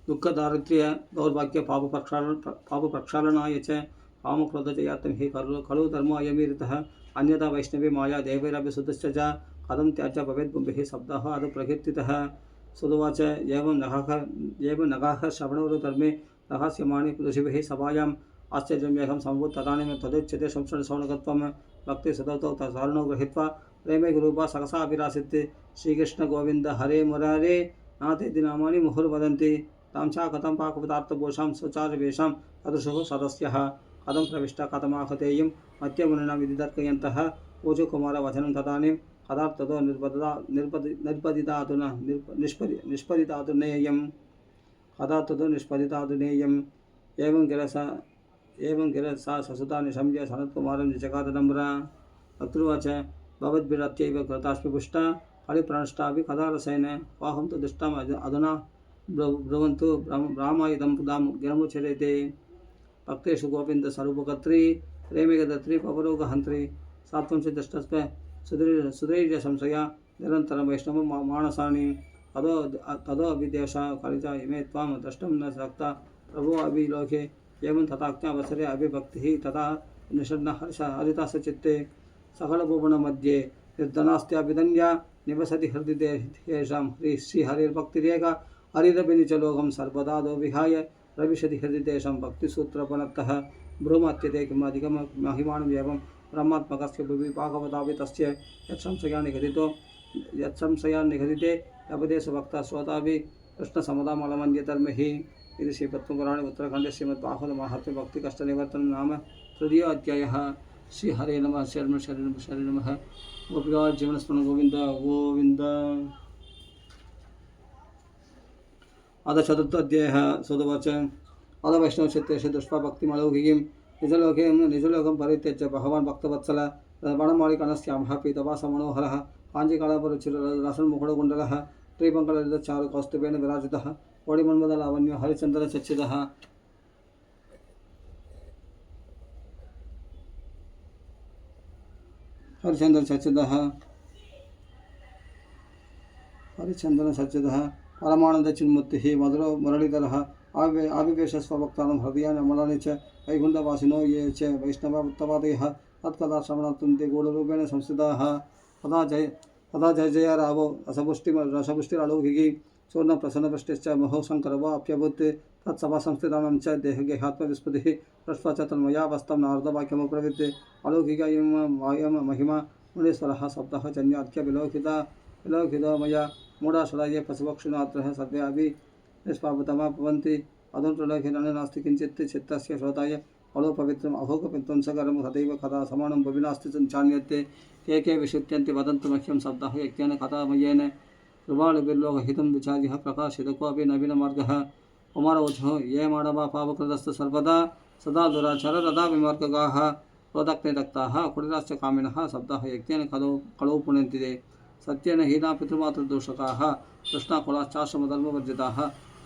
दुःखदारिद्र्य दौर्भाग्य पापप्रक्षालनाय च कामक्रोधजयात्म हि खलु धर्म अयमीरितः अन्यथा वैष्णवी माया देवैरपि सुदश्च च कथं त्याज्य भवेत् बुम्भिः शब्दः अदु प्रकीर्तितः सुदुवाच एवं नगाः श्रवणोरुधर्मे रहस्यमाणि ऋषिभिः सभायाम् आश्चर्यमेकं सम्भूत् तदानीं तदुच्यते संशयसौनकत्वं भक्तिसुतौ तदारुणौ गृहीत्वा प्रेमे गुरुपा सकसा अभिरासित् श्रीकृष्णगोविन्द हरे मुरारे नाथेति नामानि मुहुर्वदन्ति तां च कथं पाकपदार्थभूषां सुचारुवेषां तदृशुः सदस्यः कथं प्रविष्टा कथमाहतेयं मध्यमुनिना विधितर्कयन्तः पूज्यकुमारवचनं तदानीं कदार्थतो निष्पदितादुनेयम् एवं गिरसा ससुता निशम्य सनत्कुमारं निजगादनम्रा अत्रुवाच भवद्भिरत्यैव कृतास्मि पुष्टा हरिप्रणष्टापि कदा रसेन वाहं तु दुष्टाम् अधुना ब्रुवन्तु ब्राह्मयुधं पुदां गिरमुचरेते भक्तेषु गोविन्द स्वरूपकर्त्री प्रेमिकदत्री पवरोगहन्त्री सात्वंशि दष्टस्व सुधैर्य संशया निरन्तरं वैष्णव मानसानि तदो अभिदेशा कलिता इमे त्वां द्रष्टुं न शक्ता प्रभो अभिलोके एवं तथाज्ञावसरे अभिभक्तिः तथा निषण्ण हरिता सचित्ते सकलभुवनमध्ये निर्धनास्त्याभिधन्या निवसति हृदितेषां श्रीहरिर्भक्तिरेका हरिरभिनिचलोकं सर्वदा दो विहाय प्रविशति हृदितेषां भक्तिसूत्रपणतः भ्रूमत्यते किमधिकं महिमानं एवं ब्रह्मात्मकस्य भुवि भागवतापि तस्य यत्संशयान् निगदिते उपदेशभक्ता श्रोतापि कृष्णसमुदामलमन्यतर्मिः इति श्रीपद्मपुराणे उत्तरखण्डे श्रीमद्भागवतमाहात्म्ये भक्तिकष्टनिवर्तनं नाम तृतीयोऽध्यायः। श्रीहरे नमः। शरणं नमः। गोपिका जीवनस्मरण गोविन्द गोविन्द। अथ चतुर्थोऽध्यायः। सुदवाच अथ वैष्णवक्षेत्रेषु दृष्ट्वा भक्तिमलौकिकीं निजलोकं परित्यज्य भगवान् भक्तवत्सल वनमालिकणस्यामः पीतवासमनोहरः काञ्चीकालापरुचिरसन्मुकुटकुण्डलः त्रिपङ्कललितचारुकौस्तुभेन विराजितः कोडिमन्मदलावण्यो हरिचन्दनचर्चितः परमानन्दचिन्मूर्तिः मधुरो मुरलीधरः आविवेश स्वभक्तानां हृदयानि अमलानि च वैकुण्ठवासिनो ये च वैष्णवोत्तवादयः तत्कथा श्रवणार्थं ते गूढरूपेण संस्थिताः। तदा जय रावो रसपुष्टिरलौकिकी चूर्णप्रसन्नपृष्टिश्च महोशङ्कर वा अप्यभूत् तत्सभासंस्थितानां च देहगेहात्मविस्मृतिः दृष्ट्वा च तन्मयावस्थं नारदवाक्यमब्रवीत् अलौकिका महिमा मुनीश्वरः शब्दः जन्याख्यविलोकितो मया मूढासुरा ये पशुपक्षिणात्रः सद्यापि निष्पापतमा भवन्ति अधुनत्रलोके नास्ति किञ्चित् चित्तस्य श्रोताय फलो पवित्रम अभोगपित्वं सकरम सदैव कथा समानं भविनास्ति चान्यते के विशुद्ध्यन्ति वदन्तु मह्यं शब्दः यज्ञेन कथामयेन कृपालुबिर्लोकहितं विचार्यः प्रकाशितकोऽपि नवीनमार्गः उमारवचः ये मानवा पावकृतस्तु सर्वदा सदा दुराचार रदा विमार्गगाः क्रोधक्नेदक्ताः कुटिलाश्च कामिनः शब्दः यज्ञेन कलौ पुण्यन्ति ते सत्येन हीना पितृमातृदूषकाः कृष्णाकुलाश्चाश्रमधर्मवर्जिताः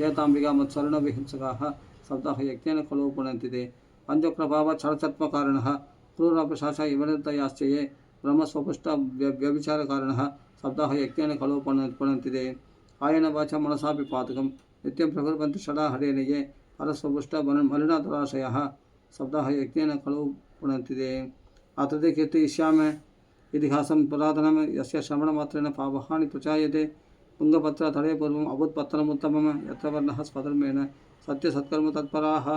एताम्बिका मत्सरणविहिंसकाः शब्दः यज्ञेन कलौ पुण्यन्ति ते पंचप्रभावक्षरतत्वकारिणः क्रूरप्रशास इवनिर्दयाश्च ये ब्रह्मस्वपुष्ट व्यभिचारकारिणः शब्दः यज्ञेन कलौ पुण्यन्ति ते आयन वाचा मनसा विपातकं नित्यं प्रकुर्वन्ति षडा हरेण ये परस्वपुष्ट मलिनादुराशयः शब्दः यज्ञेन खलु पुनन्ति ते अत्र कीर्तयिष्यामि इतिहासं पुरातनं यस्य श्रवणमात्रेण पावहानि प्रचायते तुङ्गभद्रातटे पूर्वम् अभूत्पत्तनमुत्तमं यत्र वर्णः स्वधर्मेण सत्यसत्कर्म तत्पराः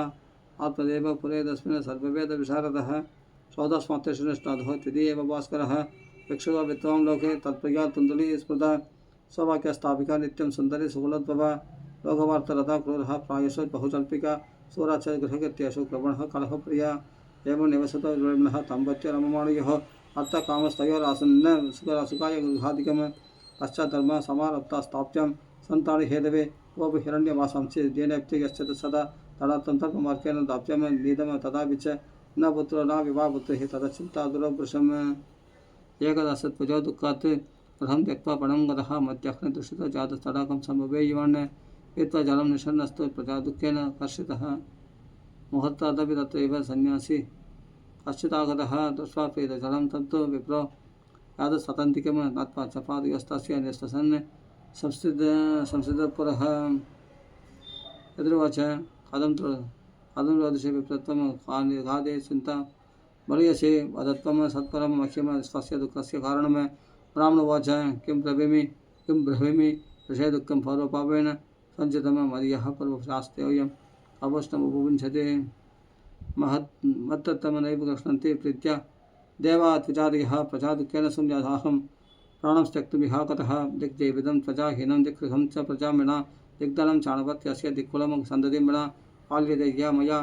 आत्मदेव पुरे तस्मिन् सर्ववेदविशारदः चौदस्मात्रिष्टाधो तृतीय एव भास्करः भिक्षुको विद्वां लोके तत्प्रिया तुन्दुली स्मृता स्ववाक्यस्थापिका नित्यं सुन्दरी सुकुलोद्भवा लोकवार्तरथा क्रूरः प्रायशो बहुचल्पिका सूराचलगृहकृत्येषु क्रवणः कलहप्रिया एवं निवसतो विमनः तम्बत्य रममाणयोः अर्थकामस्तयोरासन्न सुखाय गृहादिकं पश्चाद्धर्म समारब्धास्ताप्त्यं सन्तानि हेदवे कोऽपि हिरण्यवासंसि येनैप्तिगच्छति सदा तदार्थं तर्कमार्गेण दाप्यं नीदं तदापि च न पुत्रो न विवाहपुत्रैः तदा चिन्ता दुरपुरुषम् एकदशत्पुजो दुःखात् प्रथम त्यक्त्वा पणं गतः मत्यह्नदुषितो जातस्तडाकं सम्भवेयवान् पीत्वा जलं निषन्नस्तु प्रजा दुःखेन कर्षितः मुहूर्तादपि तत्रैव सन्न्यासी कश्चिदागतः दृष्ट्वा प्रीतजलं तत्तु विप्रो यादसतन्तिकं नत्वा चपादयस्तस्य निष्टसन् संस्थितपुरः यदुर्वाच कथं रोदिषे विप्रत्वं खादे चिन्ता बलियसे वदत्वं सत्परं मह्यं स्वस्य दुःखस्य कारणं ब्राह्मणोवाच किं ब्रवीमि विषय दुःखं पौरोपावेन सञ्चितं मदीयः पर्वशास्त्योऽयम् अवष्टमुपमुञ्चते मत्तत्तमनैव गृह्णन्ति प्रीत्या देवात्विचार्यः प्रजादुःखेन शून्यासाहं प्राणं त्यक्तुमिह कतः दिग्देविदं प्रजाहीनं दिक्गृहं च प्रजामिणा दिग्दलं चाणवत्यस्य दिक्कुलं सन्दतिमिणा पाल्यदेह्या मया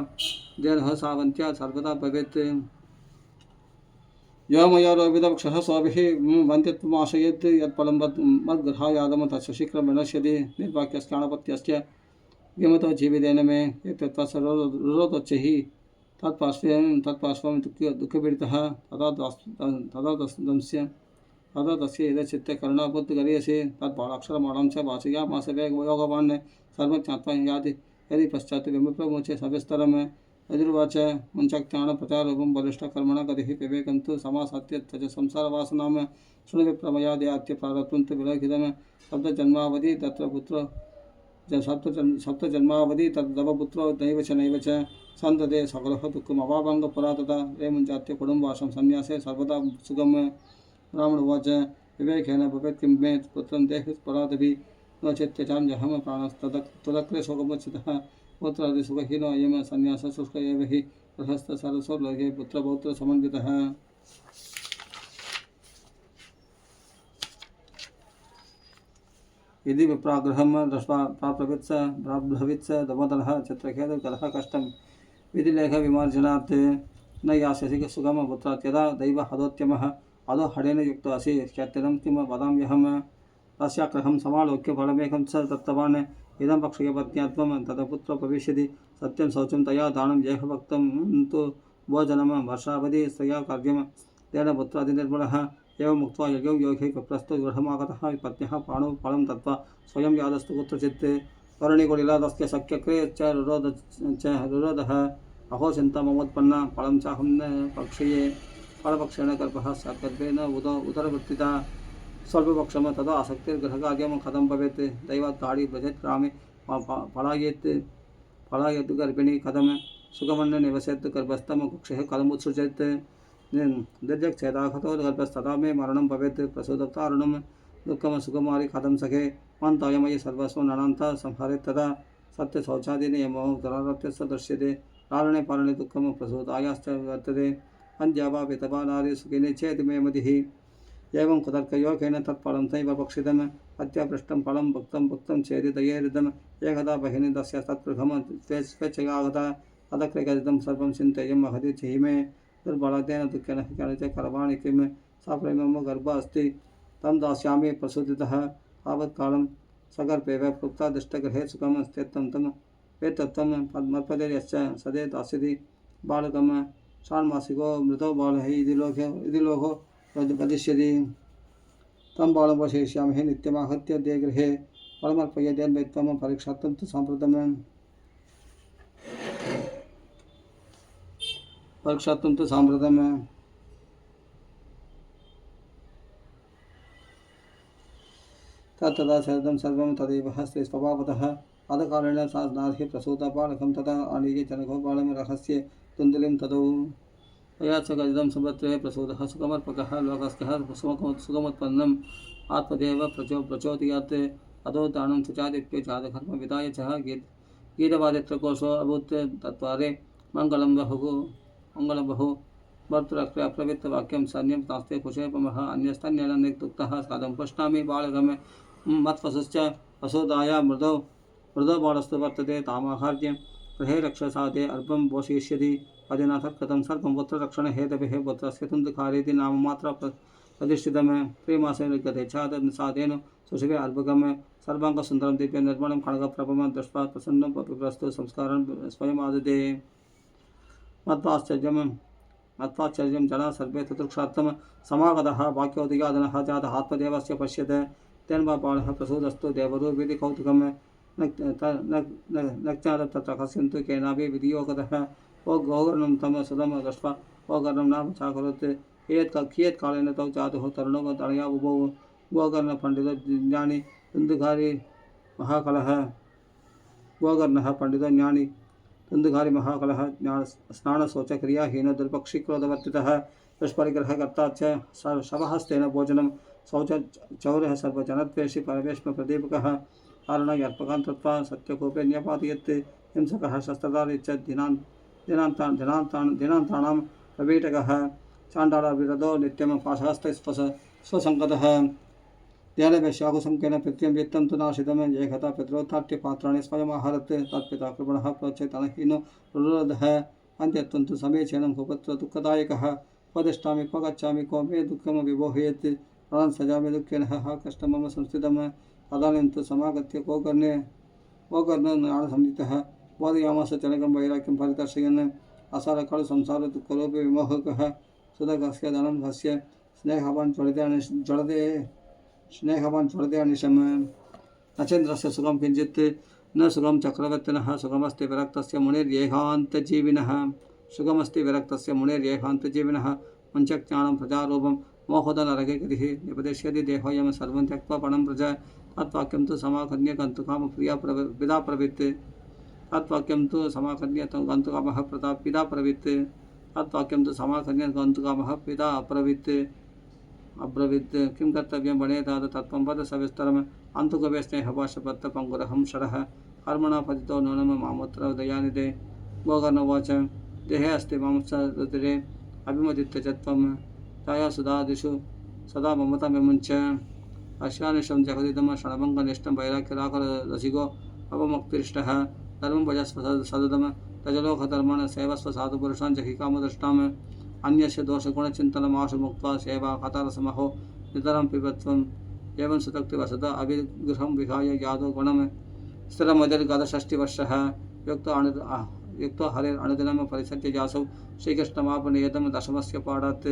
देहः सावन्त्या सर्वदा भवेत् यो मया रोविदवक्षः स्वाभिः वन्त्यत्वमाशयेत् यत्फलं मद्गृहायागम तस्य शीघ्रं विनश्यति निर्वाक्यस्याणपत्यस्य विमतो जीवितेन मे एतत्त्वा सर्वरोधोच्चैः तत्पार्श्वं दुःखपीडितः तदा तस्य यदचित्ते करुणाबुद्धिगरीयसे तत्पालाक्षरमाणं च वाचयामास योगवान् सर्वं ज्ञात्वा याति यदि पश्चात् विमुप्रमोचे सविस्तरम् यजुर्वाच मुञ्चक्त्याणप्रचारूपं बलिष्ठकर्मणा गतिः विवेकं तु समासत्य त्यज संसारवासनां शृणुविप्रमयादयात्य प्रारब्धं तु विलोकितं सप्तजन्मावधि तत्र पुत्रो सप्तजन्मावधि तद्दवपुत्रो नैव च सन्तते सकलः दुःखमवाभङ्गपुरा तथा रेमुञ्चात्य कुटुम्बाशं सन्न्यासे सर्वदा सुखं ब्राह्मणोवाच विवेकेन भवेत् किं मे पुत्रं देहपरादपि नो चेत्यचान्यहं प्राणस्तदग्रे शोकमुचितः पुत्रादिसुखहीनो अयं सन्न्यासः शुष्क एव हि प्रशस्तसरसो लोके पुत्रपौत्रसमन्वितः यदि विप्राग्रहं दृष्ट्वा प्राप्तवित्स दमोदरः चित्रखेदकलः कष्टं विधिलेखविमार्जनात् न यास्यसि सुखं पुत्रात् यदा दैव हदोद्यमः अधो हडेन युक्तो असि ख्यात्यं किं वदाम्यहं तस्याग्रहं समालोक्य फलमेकं च दत्तवान् इदं पक्षे पत्न्यात्वं तदपुत्रो भविष्यति सत्यं शौचं तया दानं जेहभक्तं तु भोजनं वर्षावधि स्वया कार्यं तेन पुत्रादिनिर्मलः एवं मुक्त्वा यज्ञं योगे प्रस्तु गृहमागतः पत्न्यः पाणौ फलं दत्त्वा स्वयं यादस्तु कुत्रचित् कर्णिकुटिलादस्य शक्यक्रे च रुरोधः अहो चिन्ता ममोत्पन्ना फलं चाहं न पक्षये फलपक्षेण गर्भः स्यात्कर्पेण उदरवृत्तिता स्वल्पपक्षं तदा आसक्तिर्गृहकार्यं कथं भवेत् दैवात् गाढी व्रजेत् ग्रामे पलायेत् गर्भिणी कथं सुखमन्न निवसेत् गर्भस्थं कक्षः कथमुत्सृजेत् दीर्घक्षेदाघतो गर्भस्तथा मे मरणं भवेत् प्रसूदक्तारुणं दुःखं सुखमारि कथं सखे मन्तायमयि सर्वस्वं ननान्ता संहरेत् तदा सत्यशौचादीनि यमो दुरारप्यस्य दृश्यते कारणे पारणे दुःखं प्रसूदायाश्च वर्तते अन्त्यावा विधवा नारी सुखिनी चेत् मे मतिः एवं कुतर्कयोगेन तत्फलं तैव भक्षितम् अत्यापृष्टं फलं भुक्तं चेति दयेरिदम् एकदा बहिनी तस्य तत्गृहं स्वेच्छया आगता अदक्रकथितं सर्वं चिन्तयं महति चेमे दुर्बलतेन दुःखेन च कर्माणि किं सा प्रेमम गर्भ अस्ति तं दास्यामि प्रसूतितः तावत्कालं सगर्भेव प्रोक्ता दुष्टगृहे सुखं स्थितं तं वेत्तत्वं मत्पदे यश्च सदे दास्यति बालकं षाण्मासिको मृतो बालः इति लोको वदिष्यति तं बालं वशयिष्यामि नित्यमाहत्य दे गृहे परमर्पयेद्यन्वैत्वं परीक्षार्थं तु साम्प्रतम् तदा शरदं सर्वं तदेव हस्ते स्वभावतः आदकालेन सा नार्हि प्रसूता बालकं तथा आनीय जनको बालं रहस्ये तुन्दुलिं तदौ तया च कथितं सुभद्रे प्रसूतः सुखमर्पकः लोकस्थः सुखमुत्पन्नम् आत्मदेव प्रचोदयात् अदो दानं सुचादित्य चादकर्मविदाय च गीतवादित्रकोशो अभूत् तत्वारे मङ्गलं बहु भर्तृप्रवृत्तवाक्यं सन्यं नास्ते कुशेपमः अन्यस्तन्येन निर्दुक्तः साधं पश्यामि बालकं मत्पशुश्च वसोदाया मृदो बालस्तु वर्तते तामाहार्य गृहे रक्षसादे अल्पं पोषयिष्यति अदिनाथकृतं सर्वं पुत्ररक्षणे हेतभिः पुत्रस्य तुन्दुकारेति नाम मात्रा प्रतिष्ठितं प्रेमासेन गते छादसादेन सुशिवे अल्पकं सर्वाङ्गसुन्दरं दिव्य निर्मलं खड्गप्रभं दृष्ट्वा प्रसन्नं पपिप्रस्तु संस्कारं स्वयमाददे मत्वाश्चर्यं जना सर्वे ततृक्षार्थं समागतः वाक्योदयादनः जातः आत्मदेवस्य पश्यत् तेन वा बालः प्रसूतस्तु देवरूपीति कौतुकं न ज्ञातं तत्र कस्यन्तु केनापि विधियोगतः ओ गौर्णं तम सुदं दृष्ट्वा ओ गर्णं नाम चाकरोत् कियत्कालेन तौ जातुः तरुणो तनया उभौ गोकर्णपण्डितो ज्ञानी दुन्दुकारि महाकलः स्नानशौचक्रियाहीनो दुर्पक्षिक्रोधवर्तितः दुष्परिग्रहकर्ता च शवहस्तेन भोजनं शौचचौर्यः सर्वजनद्वेषी परमेश्वर प्रदीपकः कारणयर्पकान् कृत्वा सत्यकोपे न्यपातयत् हिंसकः शस्त्रधारी च दिनान्तानां प्रवीटकः चाण्डालविरदो नित्यं पाशहस्तस्वसङ्गतः ध्यानवेश्याकुसङ्केन पितृं वित्तं तु नाशितं एकदा पितरोत्थाट्य पात्राणि स्वयमाहरत् तत्पिता कृपणः प्रोच्यतनहीनो रुरोधः अन्त्यत्वं तु समीचीनं कुपुत्र दुःखदायकः क्व तिष्ठामि क्व गच्छामि क्व मे दुःखं विबोहयेत् प्राणं सजामि दुःखेन हा कष्टं मम संस्थितं तदानीं तु समागत्य ज्ञानसंयुक्तः बोधयामास जनकं वैराग्यं परिदर्शयन् असारकाल संसार दुःखरूपी विमोहकः सुदकस्य धनं हस्य स्नेहवान् ज्वलते अनिशम् नचेन्द्रस्य सुखं किञ्चित् न सुखं चक्रवर्तिनः सुखमस्ति विरक्तस्य मुनिर्येहान्तजीविनः मुञ्चज्ञानं प्रजारूपं मोहोदनरगे गतिः निपदिश्यति देहोऽयं सर्वं त्यक्त्वा पणं प्रजा तत्वाक्यं तु समाकन्य गन्तुकाम पिता प्रवृत्त् तत्वाक्यं तु समाकन्य गन्तुकामः पिता प्रवृत्त् तत्वाक्यं तु समाकन्य गन्तुकामः पिता अब्रवीत् किं कर्तव्यं वणेदाद तत्त्वं वद सविस्तरम् अन्तुकवे स्नेहभाषपत्रपङ्गुरहं षडः कर्मणा पतितो नूनं मामुत्र दयानिधे गोकर्णोवाच देहे अस्ति मांसरुधिरे अभिमदित्य च त्वं तया सुधादिषु सदा ममतां विमुञ्च अश्यानिशं जगदिदं क्षणभङ्गनिष्ठं वैराग्यराकरसिको अपमुक्तिरिष्टः धर्मं भजस्व सददं तजलोकधर्मण सेवस्व साधुपुरुषान् जहि कामदृष्टाम् अन्यस्य दोषगुणचिन्तनमाशु मुक्त्वा सेवा कथारसमहो नितरं पिबत्वम् एवं सुतक्तिवसत अभिगृहं विहाय यादो गुणं स्थिरमधिर्गतषष्टिवर्षः युक्तो हरिरनुदिनं परिसत्य जासौ श्रीकृष्णमापनियतं दशमस्य पाठात्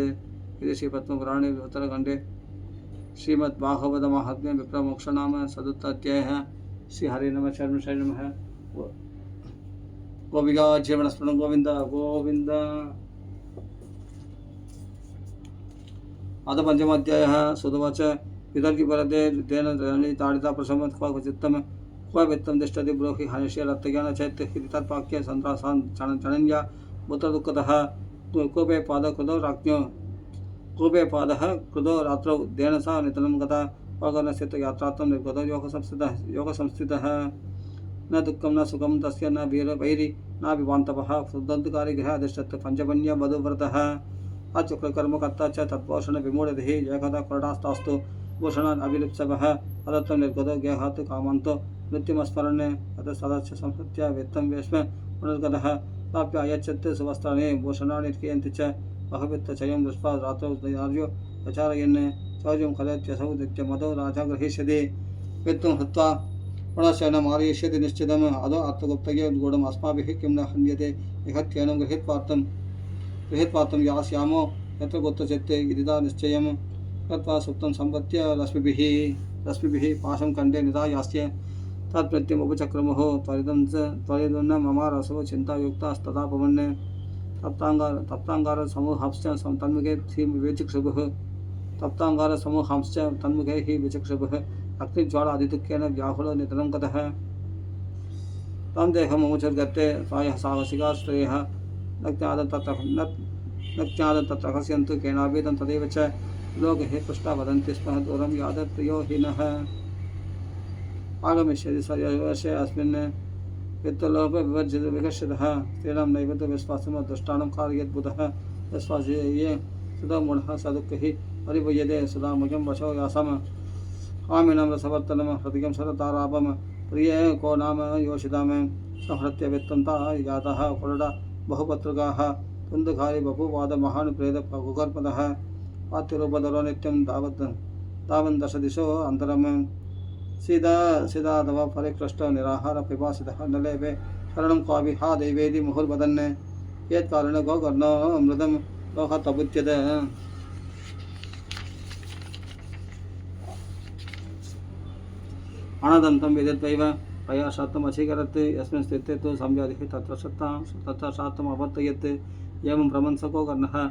इति श्रीपद्मपुराणे उत्तरखण्डे श्रीमद्भागवतमाहात्म्ये विप्रमोक्षनाम चतुर्थाध्यायः। श्रीहरे नमः। शरणं नमः। गोविगाजीवनस्मरणं गोविन्द गोविन्द। अथ पंचमाध्यायः। सुतवाच वितर्किपरते तेन ताडिता प्रसमत् क्व चित्तं क्व वित्तं तिष्ठति ब्रूहि हनिष्य रक्तज्ञान चैत् इति तत्वाक्ये सन्त्रासान् चणन्या पुत्रदुःखतः कूपे पादकृतो राज्ञो कूपे पादः कृतो रात्रौ तेन सा नितनं गता क्वकर्णस्य यात्रार्थं निर्गतो योगसंस्थितः न दुःखं न सुखं तस्य न वैरि न विवान्तवः सुदन्तकारी गृहे अधिष्ठत् पञ्चपन्य वधुव्रतः अचक्रकर्मकर्ता च तत्पोषण विमूढधिः एकदा करणास्तास्तु भूषणान् अभिलिप्सवः अदत्तं निर्गतो गेहात् कामान्तो मृत्युमस्मरणे अतः सदस्य संहत्य वित्तं वेश्म पुनर्गतः प्राप्य अयच्छत् सुवस्त्राणि भूषणानि क्रियन्ति च बहवित्तचयं दृष्ट्वा रात्रौ आर्यो प्रचारयन् चौर्यं कलत्यसौ दित्य मदो राजा गृहीष्यति वित्तं हत्वा पुनश्च न मारयिष्यति निश्चितम् अदो आत्मगुप्तये गूढम् अस्माभिः किं न हन्यते इहत्येनं गृहीत्वार्तं यास्यामो यत्र गुप्तचित्ते इदिदा निश्चयं कृत्वा सुप्तं सम्पत्य रश्मिभिः पाशं कण्ठे निधायास्य तत्प्रत्यमुपचक्रमुः त्वरितं न ममारसो चिन्तायुक्तास्तथा पवन् तप्ताङ्गारसमूहांश्च तन्मुखे विचिक्षुभुः तप्ताङ्गारसमूहांश्च तन्मुखे हि विचिक्षुभुः अग्निज्वालादिदुःखेन व्याकुलो नितरं गतः तं देहममुचुर्गते प्रायः साहसिकाश्रयः न ज्ञातं तत्र हस्यन्तु केनाभिदं तदेव च लोके पृष्टा वदन्ति स्म दूरं यादप्रियो हि नः आगमिष्यति सर्ववर्षे अस्मिन् वित्तलोपे विकर्षितः स्त्रीणां नैव तु विश्वासं दुष्टानं कारयद्बुधः विश्वासे ये सुधमूढः स दुःखैः परिभूयते सुधामयं वशो यासम् कामिनं रसवर्तनं हृदयं सरतारापं प्रिये को नाम योषितां संहृत्य वित्तन्ता यातः कुलडा बहुपत्रिकाः कुन्दुखारि बभुवाद महान् प्रेत कुकर्पदः पात्युरूपधरो नित्यं तावन् दशदिशो अन्तरं सीधा तव परिकृष्ट निराहार पिपासितः न लेपे शरणं क्वापि हा दैवेदि मुहुर्वदन् यत्कारणेन गोकर्णो मृदं लोकतबुध्यते अनदन्तं विदित्वैव प्रयासात्तम् अचीकरत् यस्मिन् स्थिते तु संव्याधिः तत्र शात्तम् अवर्तयत् एवं प्रमंसको कर्णः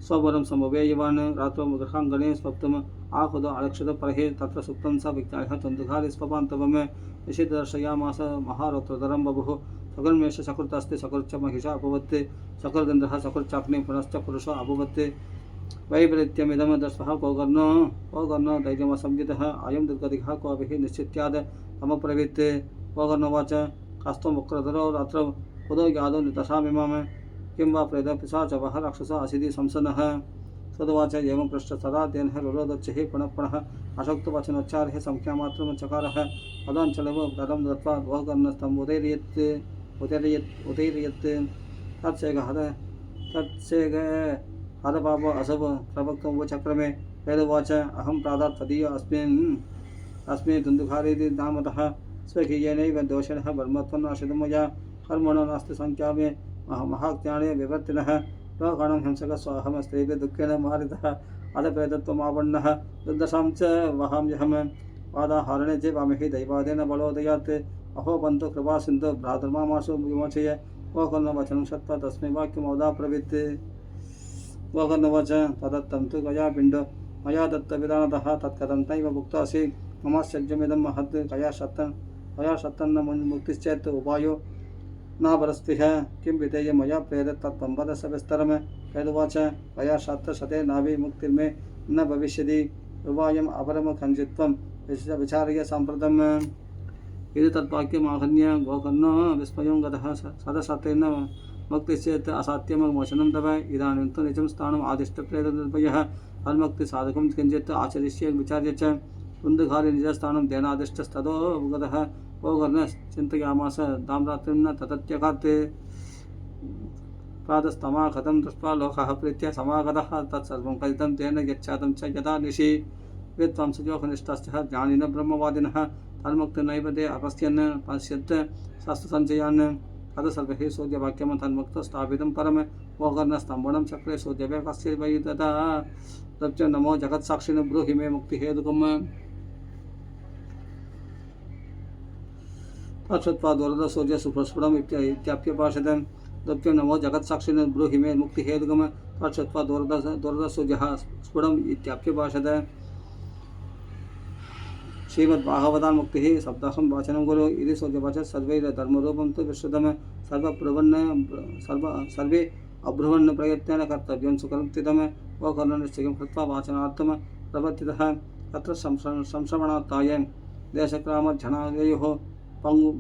स्वबलं समवेयवान् रात्रौ गृहाङ्गणे स्वप्तम् आहुदो अलक्षित परहे तत्र सुप्तं स विज्ञायः तन्दुघारि स्वपान्तवम् निषिद्धदर्शयामास महारौद्रधरं बभुः सगर्मेष सकृतस्ते सकृच्च महिषा अभवत् सकृदिन्द्रः सकृच्चाग्नि पुनश्च पुरुषो अभवत् वैपरीत्यमिदं दर्शः कोकर्णो दैर्यमसंज्ञितः अयं दुर्गतिः क्वाभिः निश्चित्याद् तमब्रवीत् कोकर्णोवाच कास्त्वं वक्रधरो रात्रौ उदो यादो नितशामिमां किं वा प्रेतपिशाचवः राक्षसो असिधि संसन्नः सदवाच एवं पृष्ठ सदा तेन रुरोदच्चैः पुनः अशक्तवचनोच्चारः संख्यामात्रं चकारः पदाञ्चलव दलं दत्त्वा कोकर्णस्तम् उदैरयत् तत्सेग हरपापो असव प्रभक्तमुपचक्रमे वेदवाच अहं प्रादात् तदीय अस्मिन् दुन्दुखारीति नामतः स्वकीयेनैव दोषेणः ब्रह्मत्वं मया कर्मणो नास्ति संख्या मे महाज्ञाने विवर्तिनः लोकानां हिंसकः स्वाहमस्त्रेभ्य दुःखेन मारितः अधप्रेतत्वमापन्नः दुर्दशां च वहाम्यहं पादाहारणे च वामहि दैवादेन बलोदयात् अहो बन्धु कृपासिन्धु भ्रातर्मामाशु विमोचय कोकर्णवचनं श्रुत्वा तस्मै वाक्यमवदाब्रवीत् कोकर्णवच तदत्तं तु कया पिण्डो मया दत्तविधानतः तत्कथं नैव भुक्तोऽसि ममाश्चर्यमिदं महत् कया सत्तन्न मुक्तिश्चेत् उपायो न परस्पृह किं विधेय मया प्रेरित तत्त्वं वद सविस्तरम् यदुवाच कया शते नाभि मुक्तिर्मे न भविष्यति उपायम् अपरं कञ्चित्वं विचार्य साम्प्रतम् यदि तत्वाक्यमाहन्य गोकर्णो विस्मयं गतः सदसतेन मुक्तिश्चेत् असाध्यं मोचनं तव इदानीं तु निजं स्थानम् आदिष्टप्रेतनिर्भयः अन्मुक्तिसाधकं किञ्चित् आचरिष्ये विचार्य च कुन्दुघारि निजस्थानं तेनादिष्टस्ततो गतः कोकर्णः चिन्तयामास दाम्रात्रिं न ततत्यगात् प्रातस्तमा कथं दृष्ट्वा लोकः प्रीत्या समागतः तत्सर्वं कथितं तेन यच्छातं च यदा निशि विद्वांसयोगनिष्ठश्च ज्ञानिनः ब्रह्मवादिनः तन्मुक्तिनैव ते अपश्यन् पश्यत् शास्त्रसञ्चयान् तत् सर्वैः सूर्यवाक्यं तन्मुक्तो स्थापितं परं कोकर्णस्तम्भनं चक्रे सूर्यवे कस्य वै तदा तच्च नमो जगत्साक्षिणे ब्रूहि मे मुक्तिहेतुकम् तत्श्रुत्वा दूरदसूर्य सुप्रस्फुटम् इत्याप्यभाषत तच्च नमो जगत्साक्षिणे ब्रूहि मे मुक्तिहेतुकम् तत्श्रुत्वा दूरदसूर्यः स्फुटम् इत्याप्यभाषत श्रीमद्भागवतान् मुक्तिः शब्दाहं वाचनं कुरु इति सूर्यवचः सर्वैर्धर्मरूपं तु विश्रुतं सर्वे अब्रुवन् प्रयत्नेन कर्तव्यं सुकर्तितं कोकर्णनिश्चयं कृत्वा वाचनार्थं प्रवर्तितः तत्र संश्रवणार्थाय देशग्रामजनादयोः पंगु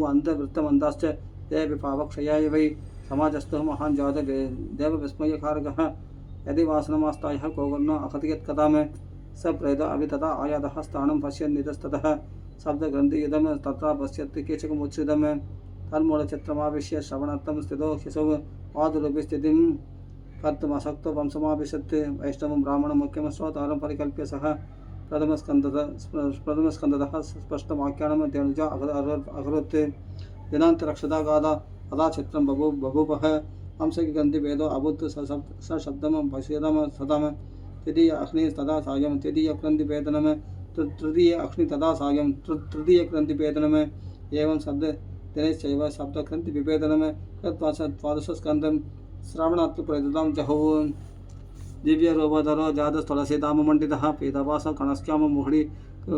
अंधवृत्तमन्दाश्च तेऽपि पापक्षयाय वै समाजस्थो महान् जात देवविस्मयकारकः यदि वासनमास्तायः कोकर्णो अकथयत् कथाम् स प्रेतो अपि तथा आयातः स्थानं पश्यन्नितस्ततः शब्दग्रन्थियुतं तथा पश्यत् केचकमुच्छ्रितं तन्मूलचित्रमाविश्य श्रवणार्थं स्थितो ह्यसौ पादुरभिस्थितिं कर्तुमशक्तो वंशमाभिषत् वैष्णवं ब्राह्मणं मुख्यं श्रोतारं परिकल्प्य सः प्रथमस्कन्धतः स्पष्टवाक्यानं तेनुजा अकरोत् दिनान्तरक्षदागादा तदा चित्रं बभूवः हंसग्रन्थिभेदो अभूत् स शब्दं पश्येदं सदं तृतीय अग्नि तदा सायं तृतीयग्रन्थिभेदनं तृतीय अग्नि तदा सायं तृतीयग्रन्थिभेदनम् एवं शब्द दिनश्चैव शब्दग्रन्थिविभेदनं द्वादशस्कन्धं श्रावणात् प्रदत्तं जहुः दिव्यरोपधरो जातस्थलसीतामण्डितः पीतवास कणस्क्याम मुहुडि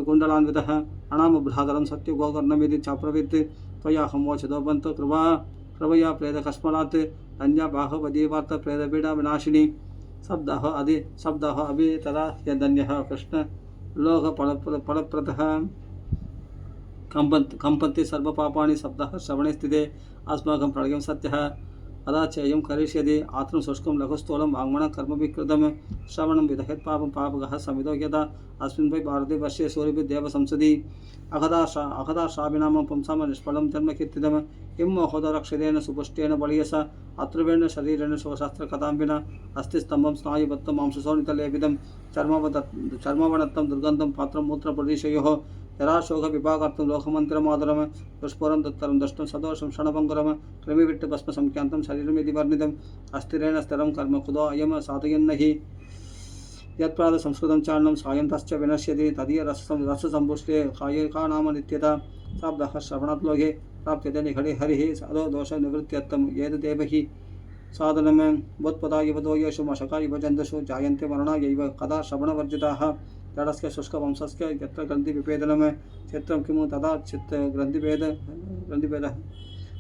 कुण्डलान्वितः अणाम बृहदरं सत्यगोकर्णमिति चाप्रवित् त्वया हमोचदो बन्तो कृपया प्रेतकस्मलात् अन्या बाहुवदीवार्थ प्रेतपीडा विनाशिनी शब्दः अभि तदा यदन्यः कृष्ण लोकफलप्रदः कंपन्ति सर्वपापानि शब्दः श्रवणे स्थिते अस्माकं प्रलयं सत्यः अदा चेयं करिष्यति आत्मं शुष्कं लघुस्थूलं वाङ्मनः कर्मभिकृतं श्रवणं विदहेत् पापं पापगः समितो यदा अस्मिन् वै भारते वर्षे सूर्यभिदेव संसदि अखदा श्राविनामं पुंसाम निष्फलं जन्मकीर्तितम् किं महोदरक्षरेण सुपुष्टेन बलियसा अत्रुवेण शरीरेण शिवशास्त्रकथां विना अस्ति स्तम्भं स्नायुबद्धं मांससोनितलेपितं चर्मवनत्तं दुर्गन्धं पात्रं मूत्रप्रदेशयोः यराशोकविभागार्थं लोकमन्त्रमादरं दुष्पुरं तत्तरं दष्टं सदोषं क्षणभङ्गुरं कृमिविट्टभस्मसंख्यान्तं शरीरमिति वर्णितम् अस्थिरेण स्थिरं कर्म कुतो अयं साधयन्न हि यत्प्रातः चारणं सायं तश्च विनश्यति तदीय रससम्पुष्टे कायिका नाम नित्यता शब्दः श्रवणात् लोके प्राप्यते निखडे हरिः सदो दोषनिवृत्त्यर्थम् एतदेव हि साधनं वोत्पदा युवतो येषु मशका इव जन्तुषु जायन्ते मरणायैव कदा श्रवणवर्जिताः जडस्य शुष्कवंशस्य यत्र ग्रन्थिविभेदनं चित्रं किमु तदा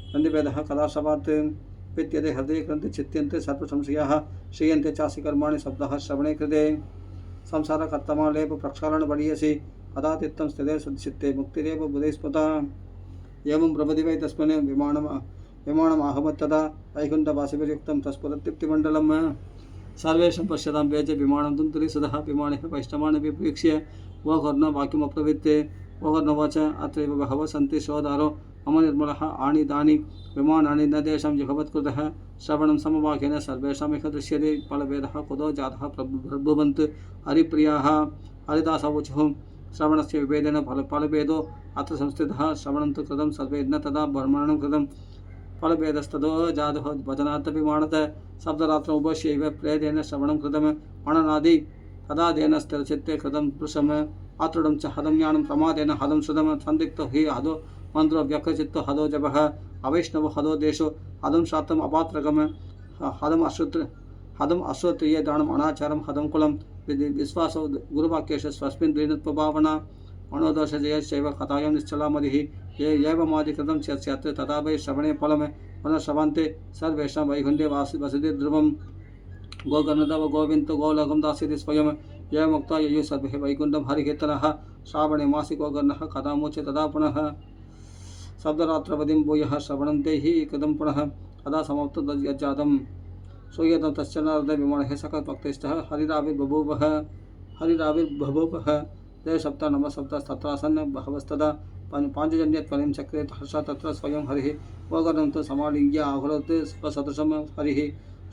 ग्रन्थिभेदः कदा शवात् विद्यते हृदये ग्रन्थि चित्यन्ते सर्वसंशयाः श्रीयन्ते चासि कर्माणि शब्दः श्रवणे कृते संसारकर्तमा लेप प्रक्षालनबलीयसि कदा चित्तं स्थिते सद्चित्ते मुक्तिरेव बुधे स्मृता एवं प्रभृति वै तस्मिन् विमानमाहमत्तदा वैकुण्ठवासिभिर्युक्तं तस्फुरत्युक्तिमण्डलम् सर्वेषां पश्यतां वेज विमानं तुन्तुलिसुधः विमानः वैष्णवान् विप्रेक्ष्य वोकर्ण वाक्यमप्रवृत्ते वोकर्णवाच अत्रैव बहवः सन्ति शोधारो मम निर्मलः आनि दानि विमानानि न तेषां युगवत्कृतः श्रवणं समवाक्येन सर्वेषामिह दृश्यते फलभेदः कुतो जातः प्रभुवन्त् हरिप्रियाः हरिदासवोचुः श्रवणस्य विभेदेन फलभेदो अत्र संस्थितः श्रवणं तु कृतं सर्वे न तदा ब्रह्मणं कृतं फलभेदस्ततो जातः वचनादपि मानतः शब्दरात्रम् उपस्यैव प्रेतेन श्रवणं कृतं मननादि तदादेन स्थिरचित्ते कृतं पुरुषम् आतुरं च हदं ज्ञानं प्रमादेन हदं श्रुतं सन्दिग्धो हि हदो मन्त्रो व्यक्तचित्तो हदो जपः अवैष्णवो हदो देशो हदं शात्रम् अपात्रकम् हदम् अश्रोत्रिये दानम् अनाचारं हदं कुलं विश्वासो गुरुवाक्येषु स्वस्मिन् दीनत्वभावना मनोदोषजयश्चैव कथायां निश्चला मदिः ये एवमादिकृतं चेत् स्यात् तदा वै श्रवणे फलं पुनः श्रवन्ते सर्वेषां वैकुण्ठे वसति ध्रुवं गोकर्णतव गोविन्दो गोलोकं दास्यति स्वयं एवमुक्ता ययुः सर्वे वैकुण्ठं हरिकीर्तनः श्रावणे मासि गोकर्णः कथामुच्य तदा पुनः शब्दरात्रवधिं भूयः श्रवणं ते हि कृतं पुनः कदा समाप्तं यज्जातं श्रूयतं तश्च नारदविमानः सकलभक्तैस्तः हरिराविर्बभूवः ते सप्त नमः सप्त तत्रासन् बहवस्तदा पाञ्चजन्यत्वलिं चक्रे हर्षा तत्र स्वयं हरिः वोकर्णं तु समालिङ्ग्य आहुरोत् स्वसदृशं हरिः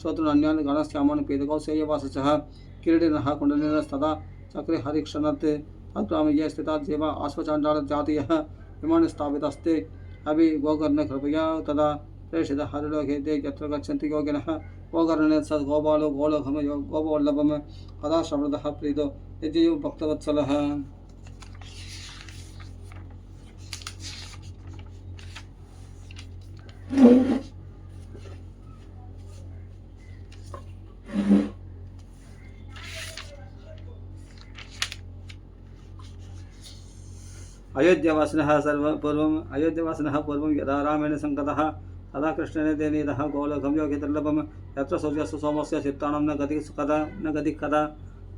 श्रोतॄन्यान् गणश्यामान् पीतकौशेयवाससः किरीटिनः कुण्डलिनस्तदा चक्रे हरिक्षणात् तत्प्रामय्य स्थिता देवा आश्वचाण्डालजातीयः विमाने स्थापितस्ते अभि गोकर्णकृपया तदा प्रेषितः हरिलोके ते यत्र गच्छन्ति योगिनः गोकर्णे स गोपालो गोलोकं गोपवल्लभं कदा श्रवणतः प्रीतो यद्ययो भक्तवत्सलः अयोध्यावासिनः पूर्वं यदा रामेण संगतः तदा कृष्णेन ते नीतः गोलोकं योगिदुर्लभं यत्र सूर्यस्य सोमस्य चित्तानं न गति कदा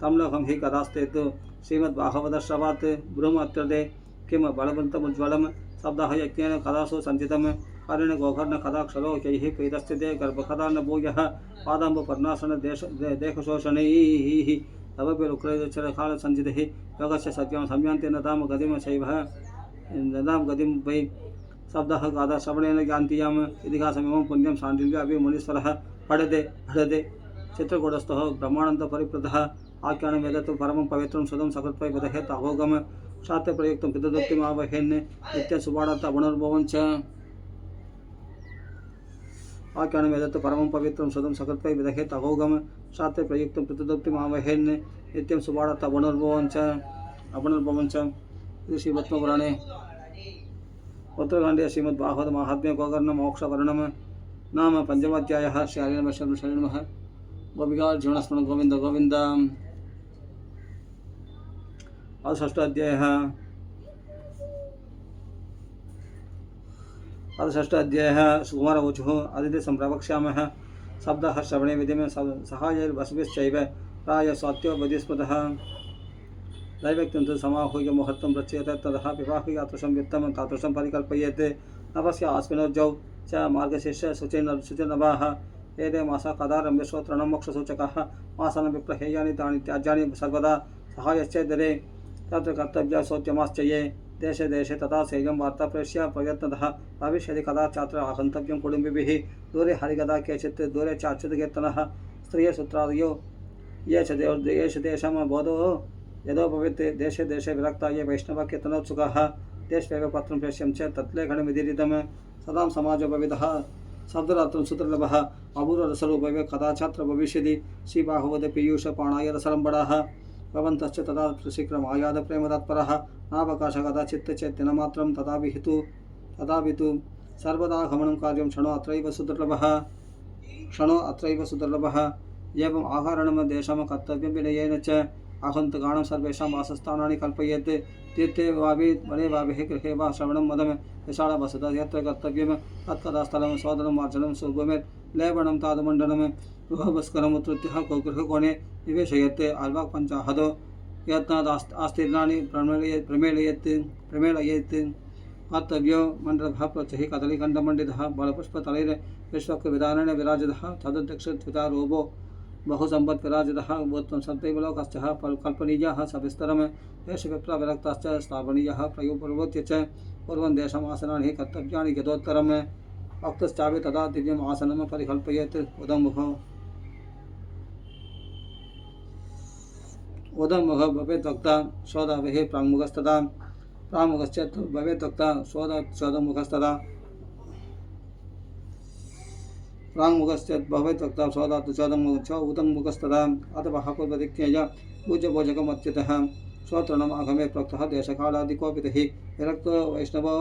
तं लोकं हि कदास्तेतु श्रीमद्भागवतश्रवात् ब्रूमत्र्यते किं बलवन्तमुज्ज्वलं शब्दः यज्ञेन कदासु सञ्चितं हरेण गोकर्ण कदाक्षरो यैः पीतस्थिते गर्भकदा न भूयः पादाम्बपर्णासन देहशोषणैः तवपि रुक्रैश्चरकालसञ्चितैः योगस्य सत्यं संयान्ति नदां गतिं शैवः नदां गतिं वै शब्दः गाथा श्रवणेन ज्ञान्तीयम् इतिहासमिमं पुण्यं शाण्डिल्य अपि मुनीश्वरः पठते पठते चित्रकूटस्थः ब्रह्मानन्दपरिप्रदः आख्यानं वेदतु परमं पवित्रं सुदं सकृत्वै विदहेत् अभोगम शास्त्रप्रयुक्तं कृतदुक्तिमावहेन् नित्यं सुबाणत् अगुणर्भवं च आख्यानं वेदतु परमं पवित्रं सुदं सकृत्वै विदहेत् अभोगम शास्त्रप्रयुक्तं कृतदुक्तिमावहेन् नित्यं सुबाणत् अगुणर्भवं च श्रीमद्पुराणे उत्तरकाण्डे श्रीमद्भागवत महात्म्य गोकर्ण मोक्षवर्णम नाम पंचमाध्यायः श्री हरिनमः गोपिका जीवनस्मरण गोविंद गोविंद षष्ठाध्यायः सुकुमारवचुः अदिति सम्प्रवक्ष्यामः शब्दः श्रवणे विधिमे सहायैर्वसुभिश्चैव प्राय स्वात्योपदिस्मृतः दैवक्त्यं तु समाहूय मुहूर्तं रचयते ततः विवाहे यादृशं वित्तं तादृशं परिकल्पयेत् नवस्य आस्मिनोर्जौ च मार्गशीर्ष शुचिर्नवाः एते मासा कदा रम्यश्रोत्रणं मोक्षसूचकाः मासानं विप्रहेयानि तानि त्याज्यानि सर्वदा सहायश्चेदरे तत्र कर्तव्या शोच्यमाश्च ये देशे देशे तथा सेयं वार्ता प्रेष्य प्रयत्नतः भविष्यति कदा चात्र आगन्तव्यं कुटुम्बिभिः दूरे हरिकदा केचित् दूरे चाच्युतकीर्तनः स्त्रियसूत्रादयो ये च तेषां बोधो यदोपवित् देशे देशे विरक्ता ये वैष्णवकीर्तनोत्सुकाः देशमेव पत्रं प्रेष्यं चेत् तत्लेखनमिदीरितं सदां समाजोपविदः शब्दरात्रं सूत्रलभः अपूर्वरसरूपैव कदाचात्र भविष्यति श्रीबाहुवद पीयूषपाणाय रसरम्बडाः भवन्तश्च तदा शीघ्रम् आयाद प्रेमतत्परः नावकाशः कदाचित् चेत् दिनमात्रं तथापि तु सर्वदा गमनं कार्यं क्षणो अत्रैव सुदुर्लभः एवम् आहारणं देशं कर्तव्यं विनयेन च आगन्तुकाणां सर्वेषां वासस्थानानि कल्पयेत् तीर्थे वापि वने वाभिः गृहे वा श्रवणं मदं विशालवसतः यत्र कर्तव्यं तत्कदा स्थलं सोदनं मार्जनं सुभूमिर् लेपनं तादुमण्डनं गृहभस्करम् उत्तृत्य गृहकोणे निवेशयेत् अर्वाक् पञ्चाहदो यत्नादास्तीर्णानि प्रमेलयेत् कर्तव्यो मण्डलः प्रोच्चैः कदलीखण्डमण्डितः बलपुष्पतलैर्विश्वकविधानेन विराजितः तदध्यक्षत्वितारोपो बहुसम्पत् विराजितः भूत्वं सत्यैव लोकश्च कल्पनीयः सविस्तरम् एष विप्रविरक्ताश्च स्थापनीयः प्रयोगपूर्वोत्य च पूर्वं देशम् आसनानि कर्तव्यानि यथोत्तरम् वक्तश्चापि तदा दिव्यम् आसनं परिकल्पयेत् उदमुख भवेत् वक्ता सोदाभिः प्राङ्मुखस्तदा प्राङ्मुखश्चेत् भवेत् वक्ता सोदमुखस्तदा प्राङ्मुखश्चेत् भवेत् वक्ता सोदात् उदङ्मुखस्तदा अतः पूर्वदिक्तेय पूज्यभोजकमच्युतः श्रोत्रणम् आगमे प्रोक्तः देशकालादिकोपितः विरक्तो वैष्णवो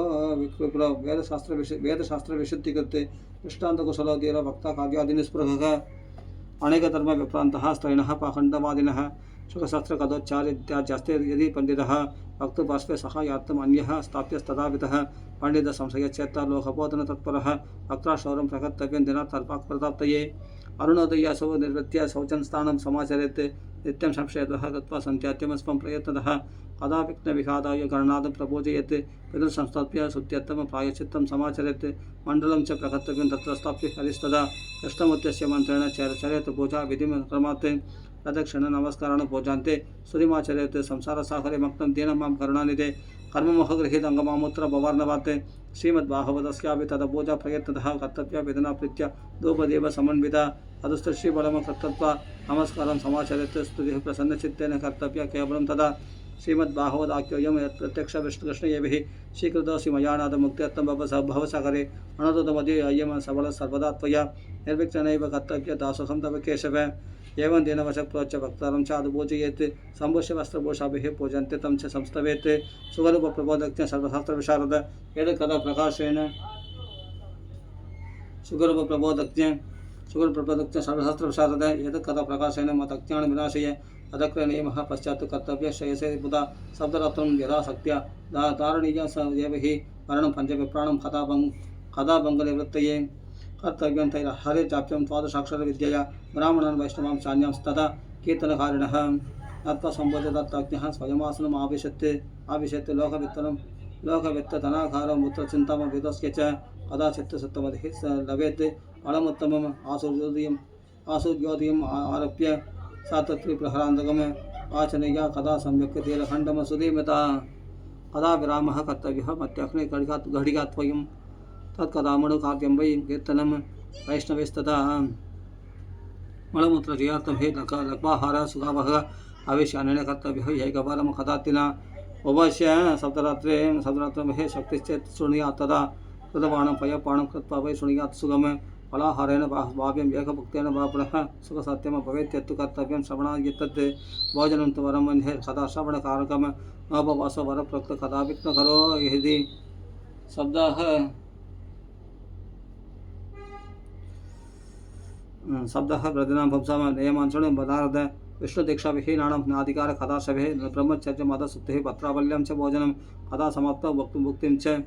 विप्रो वेदशास्त्रविशुद्धिकृते दृष्टान्तकुशलो धीरो वक्ता काव्यादिनिस्पृहः अनेकधर्मविभ्रान्तः स्त्रैणः पाखण्डवादिनः सुखशास्त्रकथोच्चार्यास्ते यदि पण्डितः वक्तुबाष्पे सहायार्थम् अन्यः स्थाप्यस्तथापितः पण्डितसंशयच्चेत्ता लोकबोधनतत्परः वक्त्राशौर्यं प्रकर्तव्यं दिनात्तल्पाक्प्रदाप्तये अरुणोदयासौ निर्वृत्य शौचं स्थानं समाचरेत् नित्यं संशयतः गत्वा सन्त्यात्यमस्मं प्रयत्नतः कदा विघ्नविघाताय गणनादं प्रबोधयेत् पितृसंस्थाप्य शुद्ध्यर्थं प्रायश्चित्तं समाचरेत् मण्डलं च प्रकर्तव्यं तत्र स्थाप्य हरिस्तदा कृष्णमूर्त्यस्य मन्त्रेण चरेत् पूजा विधिं क्रमात् प्रदक्षिण नमस्कारान् भोजान्ते स्तुतिमाचरेत् संसारसागरे मग्नं दीनं मां करुणानिधे कर्ममोहगृहीत अङ्गमामूत्र भवार्णवात् श्रीमद्भागवतस्यापि तदपूजा प्रयत्नतः कर्तव्य विधना प्रीत्य धूपदेव समन्विता अधुस्तश्रीबलं कर्तत्वा नमस्कारं समाचरेत् स्तुतिः प्रसन्नचित्तेन कर्तव्य केवलं तदा श्रीमद्भागवताख्योऽयं यत् प्रत्यक्षकृष्णयैः स्वीकृतोऽसि मया नादमुक्त्यर्थं भवसागरे अनन्तमदि अयं सबल सर्वदा त्वया निर्विघ्नेनैव कर्तव्य दासोऽहं तव केशव एवं दीनवशः प्रोच्य भक्तारं च पूजयेत् सम्भूष्य वस्त्रभूषाभिः पूजन्ते तं च संस्तवेत् सुगरुपप्रबोधज्ञ सर्वशास्त्रविशारद एतत्कथा प्रकाशेन सुगरुपप्रबोधज्ञ सर्वशास्त्रविशारद एतत्कथा प्रकाशेन मतज्ञानविनाशय अदक्रनियमः पश्चात् कर्तव्य श्रेयसे बुधा शब्दरात्रं यदा शक्त्या धारणीय स देवैः मरणं पञ्चविप्राणं कथाभङ्गनिवृत्तये कर्तव्यं तैर्हरे चाप्यं द्वादशाक्षरविद्यया ब्राह्मणान् वैष्णवां चान्यां तथा कीर्तनकारिणः नत्वा सम्बोधितज्ञः स्वयमासनम् आविशत् लोकवित्तधनाकारं मूत्रचिन्तां विदस्य च कदाचित् सत्तमधिः लभेत् अलमुत्तमम् आसूर्योदयम् आरभ्य सातत्रिप्रहरान्तकम् आचनेया कदा सम्यक् तीलखण्डं सुधीमिता कदा विरामः कर्तव्यः मत्यग्ने घटिकात्वयं तत्कदा मणुकाव्यं वै कीर्तनं वैष्णवेस्तदा मलमूत्रजयार्थं हे लक्वाहारः सुखावः आवेश्यानेन कर्तव्यः एकवारं कदातिना उभस्य सप्तरात्रं हे शक्तिश्चेत् शृणुयात् तदा कृतबाणं पयपाणं कृत्वा वै शृणुयात् सुगम फलाहारेण भाव्यम् एकभुक्तेन वा पुनः सुखसत्यं भवेत्यत्तु कर्तव्यं श्रवणात् यत्तत् भोजनं तु वरं मन्ये कदा श्रवणकारकम् अभवासो वरप्रोक्त कदा विघ्नकरो यदि शब्दः वृद्धिनां पुंसां नियमांशनं वदारद विष्णुदीक्षाविहीनानां नाधिकार कदा सभे ब्रह्मचर्यं मदसुप्तिः पत्रावल्यं च भोजनं कदा समाप्तौ भुक्तिं च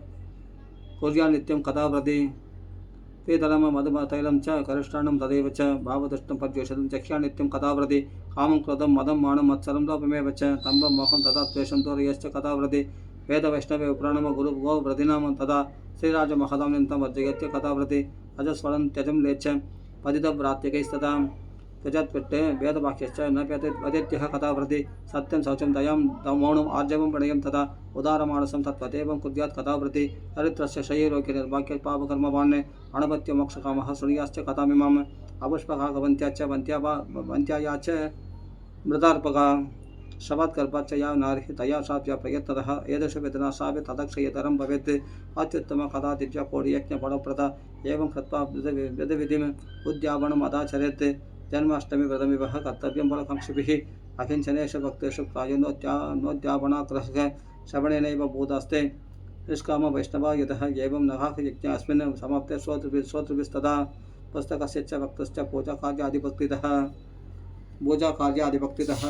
कुर्यात् नित्यं कदा व्रति पीतलं मधुमतैलं च करिष्ठानं तदेव च भावदुष्टं पर्यवेक्षितं चक्ष्या नित्यं कदा व्रति कामं क्रोधं मदं मानं मत्सरं लोभमेव च तम्बं मोहं तथा द्वेषं तोरयश्च कदा व्रति वेदवैष्णवे उपराणं गुरु गो व्रतीनां तदा श्रीराजमहदां निन्तं वर्जयत्य कदा व्रति अजस्वरं त्यजं लेच्छ पतितव्रात्यकैस्तदा त्यजत्विट्टे वेदवाक्यश्च न वदेत्यः कथा व्रति सत्यं शौचं दयां मौनम् आर्जवं प्रणयं तथा उदारमानसं तत्त्वदेवं कुर्यात् कथा व्रति चरित्रस्य शयैरोग्य निर्वाक्यपापकर्मवाण्ये अणपत्य मोक्षकामः शृणुयाश्च कथामिमाम् अपुष्पकागवन्त्या च वन्त्याया च मृतार्पका शवात्कल्पाच्च या नारी तया साप्य प्रयत्नतः एदृशवेदना सापि तदक्षयतरं भवेत् अत्युत्तम कथा दिव्या कोटियज्ञफलप्रदा एवं कृत्वा वेदविधिम् उद्यापनम् अदाचरेत् जन्माष्टमी व्रतमिवः कर्तव्यं फलकाङ्क्षिभिः अकिञ्चनेषु भक्तेषु प्रायोनोद्यापनात्रः श्रवणेनैव बोधास्ते निष्काम वैष्णवा यतः एवं नघाः यज्ञ अस्मिन् समाप्ते श्रोतृभिस्तदा पुस्तकस्य च भक्तश्च पूजाकार्यादिभक्तितः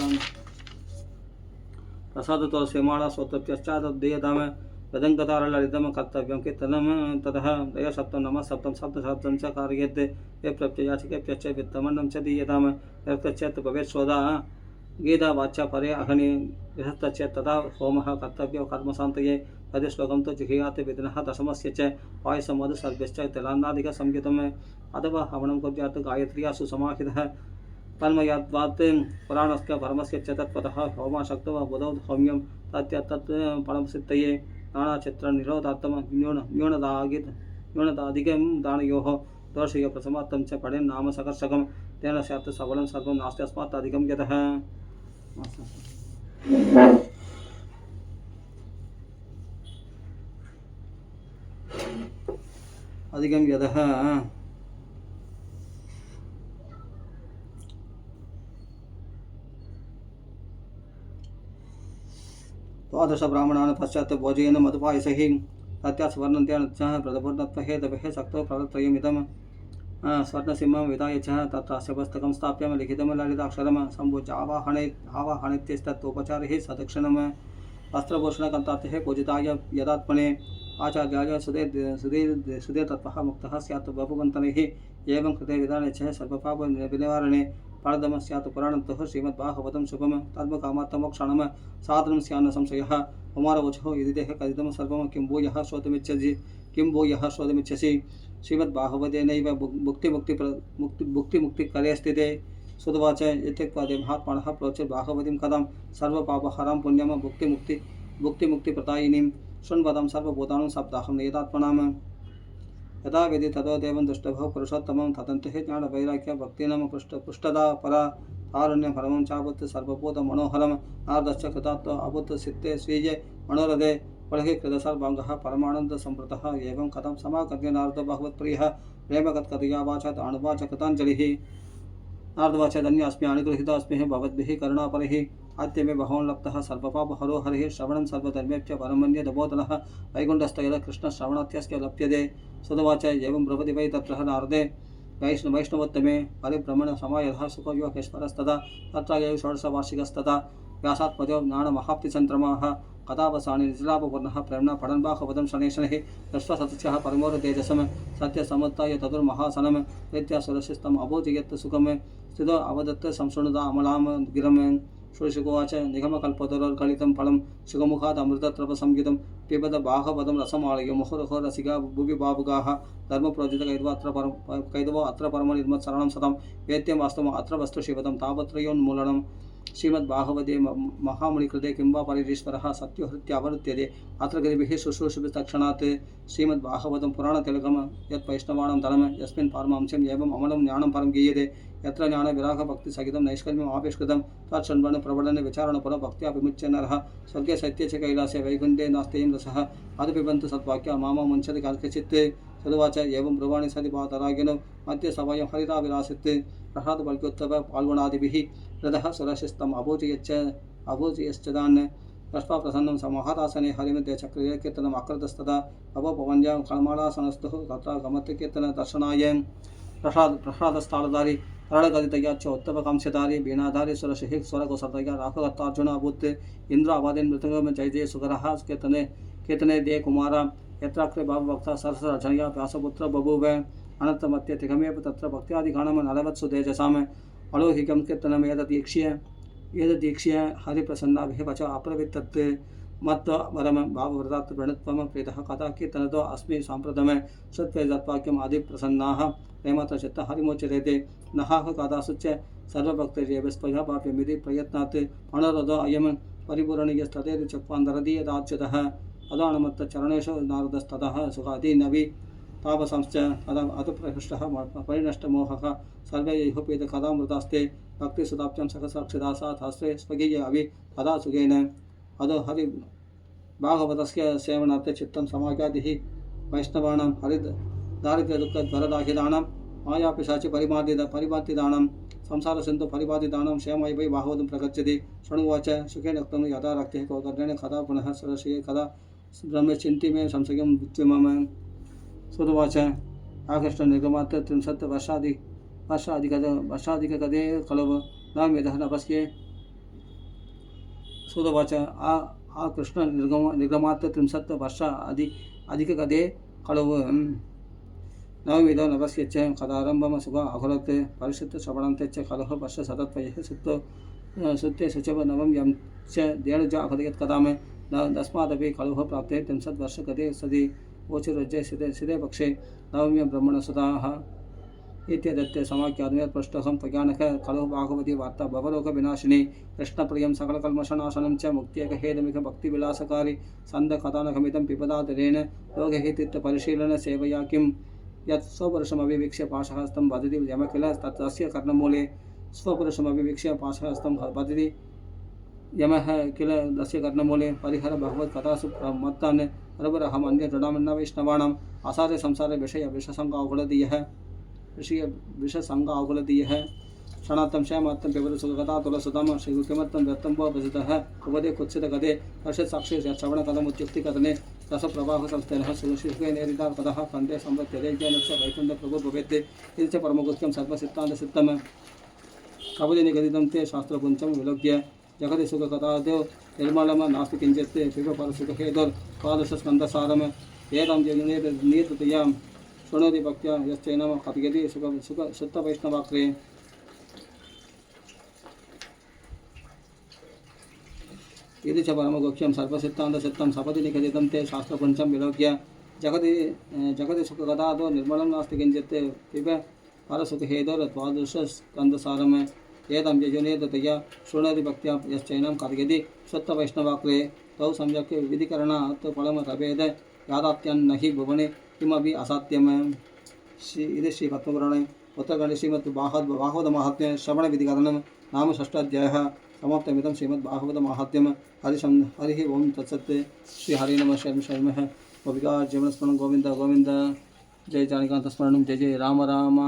प्रसादतो सेमाणा श्रोतृभ्यश्चादीयताम वेदङ्गतारललितं कर्तव्यं कीर्तनं ततः दयसप्तं नमः सप्तं सप्तसहस्रं च कारयेत् ये प्रत्ययाचिकेभ्यश्च वित्तमन्नं च दीयताम यत्तच्चेत् भवेत् शोधा गीतावाच्या परे अहनि गृहस्थचेत् तदा होमः कर्तव्यो कर्मशान्तये तद् श्लोकं तु जिहीयात् विधिनः दशमस्य च पायसं मधु सर्वश्च तिलान्नादिकसंयुतम् अथवा हवनं कुर्यात् गायत्र्या सुसमाहितः तन्मयात्वात् पुराणस्य परमस्य च तत्पतः होमाशक्तो बुधौ होम्यं तत् परमसिद्धये नानाचित्रनिरोधार्थं न्यूनताधिकं दानयोः दोषयो प्रसमाप्तं च पठेन् नाम सकर्षकं तेन स्यात् सबलं सर्वं नास्ति अस्मात् अधिकं यतः द्वादश ब्राह्मणान् पश्चात् भोजयेन मधुपायसैः तत्यास्वर्णन्तेन च प्रदपूर्णत्वहेतुभिः सक्तो प्रदत्रयमिदं स्वर्णसिंहं विधाय च तत्रास्य पुस्तकं स्थाप्य लिखितं ललिताक्षरं सम्भुज आवाहनेत्यस्तत्तोपचारैः सदक्षिणम् वस्त्रभूषणकर्तार्थः पूजिताय यदात्मने आचार्याय सुधे तत्त्वः मुक्तः स्यात् बहुवन्तनैः एवं कृते विधाने च सर्वपापनिवारणे परदम स्यात् पुराणतः श्रीमद्भागवतं शुभं धर्मकामार्थमोक्षाणं साधनं स्यान्न संशयः कुमारवचो यदिदेह कथितं सर्वं किं भूयः श्रोतुमिच्छसि श्रीमद्भागवतेनैव मुक्तिकरे स्थिते सुदवाच इत्युक्त्वा महात्मानः प्रोच्यभागवतीं कथं सर्वपापहरां पुण्यं मुक्तिप्रदायिनीं शृण्वतां सर्वभूतानां शब्दाहं नियतात्मनाम् यदा विधि ततो देवं दुष्टभो पुरुषोत्तमं तदन्तः ज्ञानवैराग्य भक्तीनां पृष्ठदा परा तारुण्यं परमं चाभूत् सर्वभूतमनोहरं नारदश्च कृतात्व अभूत् सिद्धे स्वीये मनोरथे पुलहि कृतसर्वाङ्गः परमानन्दसम्पृतः एवं कथं समागत्य नारदो भगवत्प्रियः प्रेमगत्कथया वाचा अणुवाच कृताञ्जलिः नारदवाच धन्योऽस्मि अनुगृहीतोऽस्मि भवद्भिः करुणापरिः अद्य मे बहवन् लब्धः सर्वपापहरो हरिः श्रवणं सर्वधर्मेभ्यः परमन्यदबोधनः वैकुण्ठस्थ यदा कृष्णश्रवणात्यस्य लप्यते सुदवाच एवं ब्रवति वै तत्र नारदे वैष्णवोत्तमे परिभ्रमण समायः सुखयोगेश्वरस्तदा तत्र एव षोडशवार्षिकस्तदा व्यासात्मजो ज्ञानमहाप्तिचन्द्रमाः कथावसानि निजलाभपूर्णः प्रेम्णा पठन् बाहुपदं शनैः शनैः दृष्ट्वा परिमोरतेजसं सत्यसमुत्थाय तदुर्महासनं प्रीत्या सुरशिस्तम् अभूजयत् सुखं स्थितो अवदत्त संशृणुता अमलां गिरं श्रीशुकोवाच निगमकल्पतरोर्गलितं फलं सुखमुखात् अमृतत्रपसंयुतं पिबत बाहपदं रसमालय मुहुरहो रसिका भुवि बाबुगाः धर्मप्रोजित कैदवो अत्र परमनिर्मत्सरणं सतं वेद्यं वास्तवम् अत्र वस्तु शिवतं तापत्रयोन्मूलनं श्रीमद्भागवते महामुनिकृते किं वा परिरीश्वरः सत्योहृत्यावरुध्यते अत्र गतिभिः शुश्रूषुभिस्तक्षणात् श्रीमद्भागवतं पुराणतिलकं यत् वैष्णवाणां धर्म यस्मिन् पारमांस्यम् एवम् अमलं ज्ञानं परं गीयते यत्र ज्ञानविरागभक्तिसहितं नैष्कर्म्यम् आविष्कृतं तत्सन्वर्ण प्रवडन विचारणपुर भक्त्या विमुच्य नरः स्वर्गे सत्ये च कैलासे वैकुण्ठे नास्त्ययं रसः अदु पिबन्तु सत्वाक्या मामा मुञ्चति कल्कचित्ते सदुवाच एवं ब्रुवाणि सदिपातरागिनो मध्ये सवयं हरिताविरासित् प्रसादबल्क्योत्तव पाल्गुणादिभिः हृदः सुरशिस्तम् अभूजयश्चदान् प्रश्वा प्रसन्नं समहादासने हरिमध्ये चक्रे कीर्तनम् अकृतस्तदा अवपवन्यां कलमालासनस्तुः तत्र गमत्कीर्तन दर्शनाय प्रसादस्थालधारी अरड़गदितया च उत्तमकांक्षधारी वीणाधारी सुरशिः स्वरगोसर्तया राघवत्तार्जुन अभूत् इंद्र अवादीन् मृतंगम जय जय सुगरः कीर्तने दे कुमार यत्राक्षरे भावभक्ता सरसरचनया व्यासपुत्र बभूव अनन्तमत्ये तिगमेव तत्र भक्त्यादिगानं नलवत्सु तेजसाम् अलौकिकं कीर्तनम् एतदीक्ष्य हरिप्रसन्नाभिः वच अप्रवित्तत् मत्व वरम भावव्रतात् प्रणत्वम प्रीतः कथा कीर्तनतो अस्मि साम्प्रतम सत्वेदत्वाक्यम् आदिप्रसन्नाः प्रेमत्र चित्त हरिमोच्यते नः कथासुच सर्वभक्तैरेवस्पयः पाप्यमिति प्रयत्नात् अनरोधो अयं परिपूरणीयस्ततेति चक्वान्दरदीयदाच्युतः अदानमत्त चरणेषु नारदस्ततः सुखादीनवि तापसंश्च अतुप्रहृष्टः परिनष्टमोहः सर्वे युहुपेत कथामृतास्ते भक्तिसुताब्जं सहस्राक्षदासात् हस्ते स्वकीय अभि तदा सुखेन अदो हरि भागवतस्य सेवनार्थे चित्तं समाख्यादिः वैष्णवानां हरि दारिद्र्यदुःखभरदाहिदानां मायापिशाचि परिमार्दितानां संसारसिन्धु परिबाधितानां क्षेमाय वै भागवतं प्रगच्छति शृणुवाच सुखेन उक्तं यदा रक्तिः कौकर्णेन कदा पुनः सरस्ये कदा ब्रह्मचिन्ति मे संशयं विद्यमम सुदवाच आकृष्ट निर्गमात् 30 वर्षाधिकगते खलु न मेधः नभस्ये सुदवाच आकृष्ण निर्गमात् 30 वर्षाधिकगते खलु नवविधो नभस्य च कदारम्भं सुख अकुलत् परिषत्श्रवणन्ते च खलुः वर्षशतत्वयः सुत्ते शुचव नवं यं च धेनुज अकथयत् कदा मे तस्मादपि खलुः प्राप्ते 30 वर्षगते सदि ओचिरुज्जय सिदे पक्षे नवम्य ब्रह्मणसुताः इत्यदत्ते समाख्याद्वयत् पृष्ठहं प्रज्ञानक खलुः भागवती वार्ता भवलोकविनाशिनी कृष्णप्रियं सकलकल्मषनाशनं च मुक्त्येकहेतमिक भक्तिविलासकारी सन्दकथानकमिदं पिबदादरेण लोकहितपरिशीलन सेवया किं यत् स्वपुरुषमभिवीक्ष्य पाशहस्तं वदति यम किल तस्य कर्णमूले स्वपुरुषमभिवीक्ष्य पाशहस्तं वदति यमः किल तस्य कर्णमूले परिहर भगवत्कथासु मत्तान् रघुरहम् अन्य दृढामन्न वैष्णवाणाम् आसारे संसारे विषसङ्गाकुलदीयः क्षणात्तं क्षयमात्तं पिबत सुखकथा तुलसुतम श्रीकिमत्तं व्यक्तं वो भजितः उपदे कुत्सितगते हर्षत् साक्षी श्रवणकथमुच्युक्तिकथने रसप्रवाह संस्थेनः सुशुके नेरिता कथः कन्ते संवत्यते ज्ञानस्य वैकुण्ठ प्रभु भवेत् इति च परमगुह्यं सर्वसिद्धान्तसिद्धं कवले निगदितं ते शास्त्रपुञ्चं विलोक्य जगति सुखकथादो निर्मलं नास्ति किञ्चित् पिब परसुखहेतुर्पादशस्कन्धसारम् एतं नीततया शृणोति भक्त्या यश्चैनं कथयति सुख शुद्धवैष्णवाक्रे इति च परमगुह्यं सर्वसिद्धान्तसिद्धं सपदि निगदितं ते शास्त्रपुञ्चं विलोक्य जगति सुखकथादो निर्मलं नास्ति किञ्चित् पिब परसुखहेतुर्द्वादशस्कन्धसारम् एतं यजुनेततया शृणोति भक्त्या यश्चैनं कथयति शुद्धवैष्णवाक्रे तौ सम्यक् विधिकरणात् फलमतभेद यादात्यन्न हि भुवने किमपि असाध्यम् इति श्रीपद्मपुराणे उत्तरकाण्डे श्रीमद्भागवतमाहात्म्ये श्रवणविधिकरणं नाम षष्ठाध्यायः समाप्तमिदं श्रीमद्भागवतमाहात्म्यं हरिः ओं तत्सत् श्रीहरे नमः शर्म गोपिका जीवनस्मरणं गोविन्द गोविन्द जय जानिकान्तस्मरणं जय जय राम राम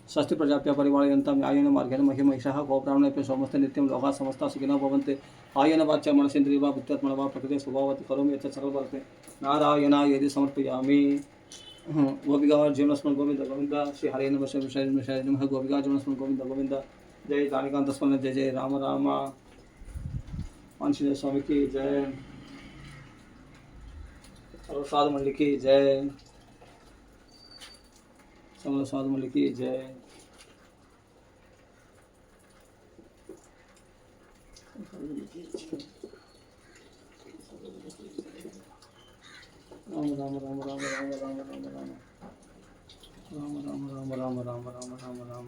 स्वस्ति प्रजाप्य परिपालयन्तां न्यायेन मार्गेण महिमैषः गोब्राह्मणेभ्यः सोमस्ते नित्यं लोकाः समस्ताः सुखिनः भवन्तु आयेन वाच्या मनसेन्द्रिय वा बुद्ध्यात्मना वा प्रकृते स्वभावति करोमि यत् सकलभवते नारायणाय यदि समर्पयामि गोपिका जीवनस्मरणं गोविन्द गोविन्द श्री हरे नमः शर्म नमः गोपिका जीवनस्मरणं गोविन्द गोविन्द जय जानिकान्तस्मरणं जय जय राम राम आंजनेय स्वामी की जय साधु मंडली की जय साधु मंडली की जय राम राम राम राम राम राम राम राम राम राम राम राम राम राम राम राम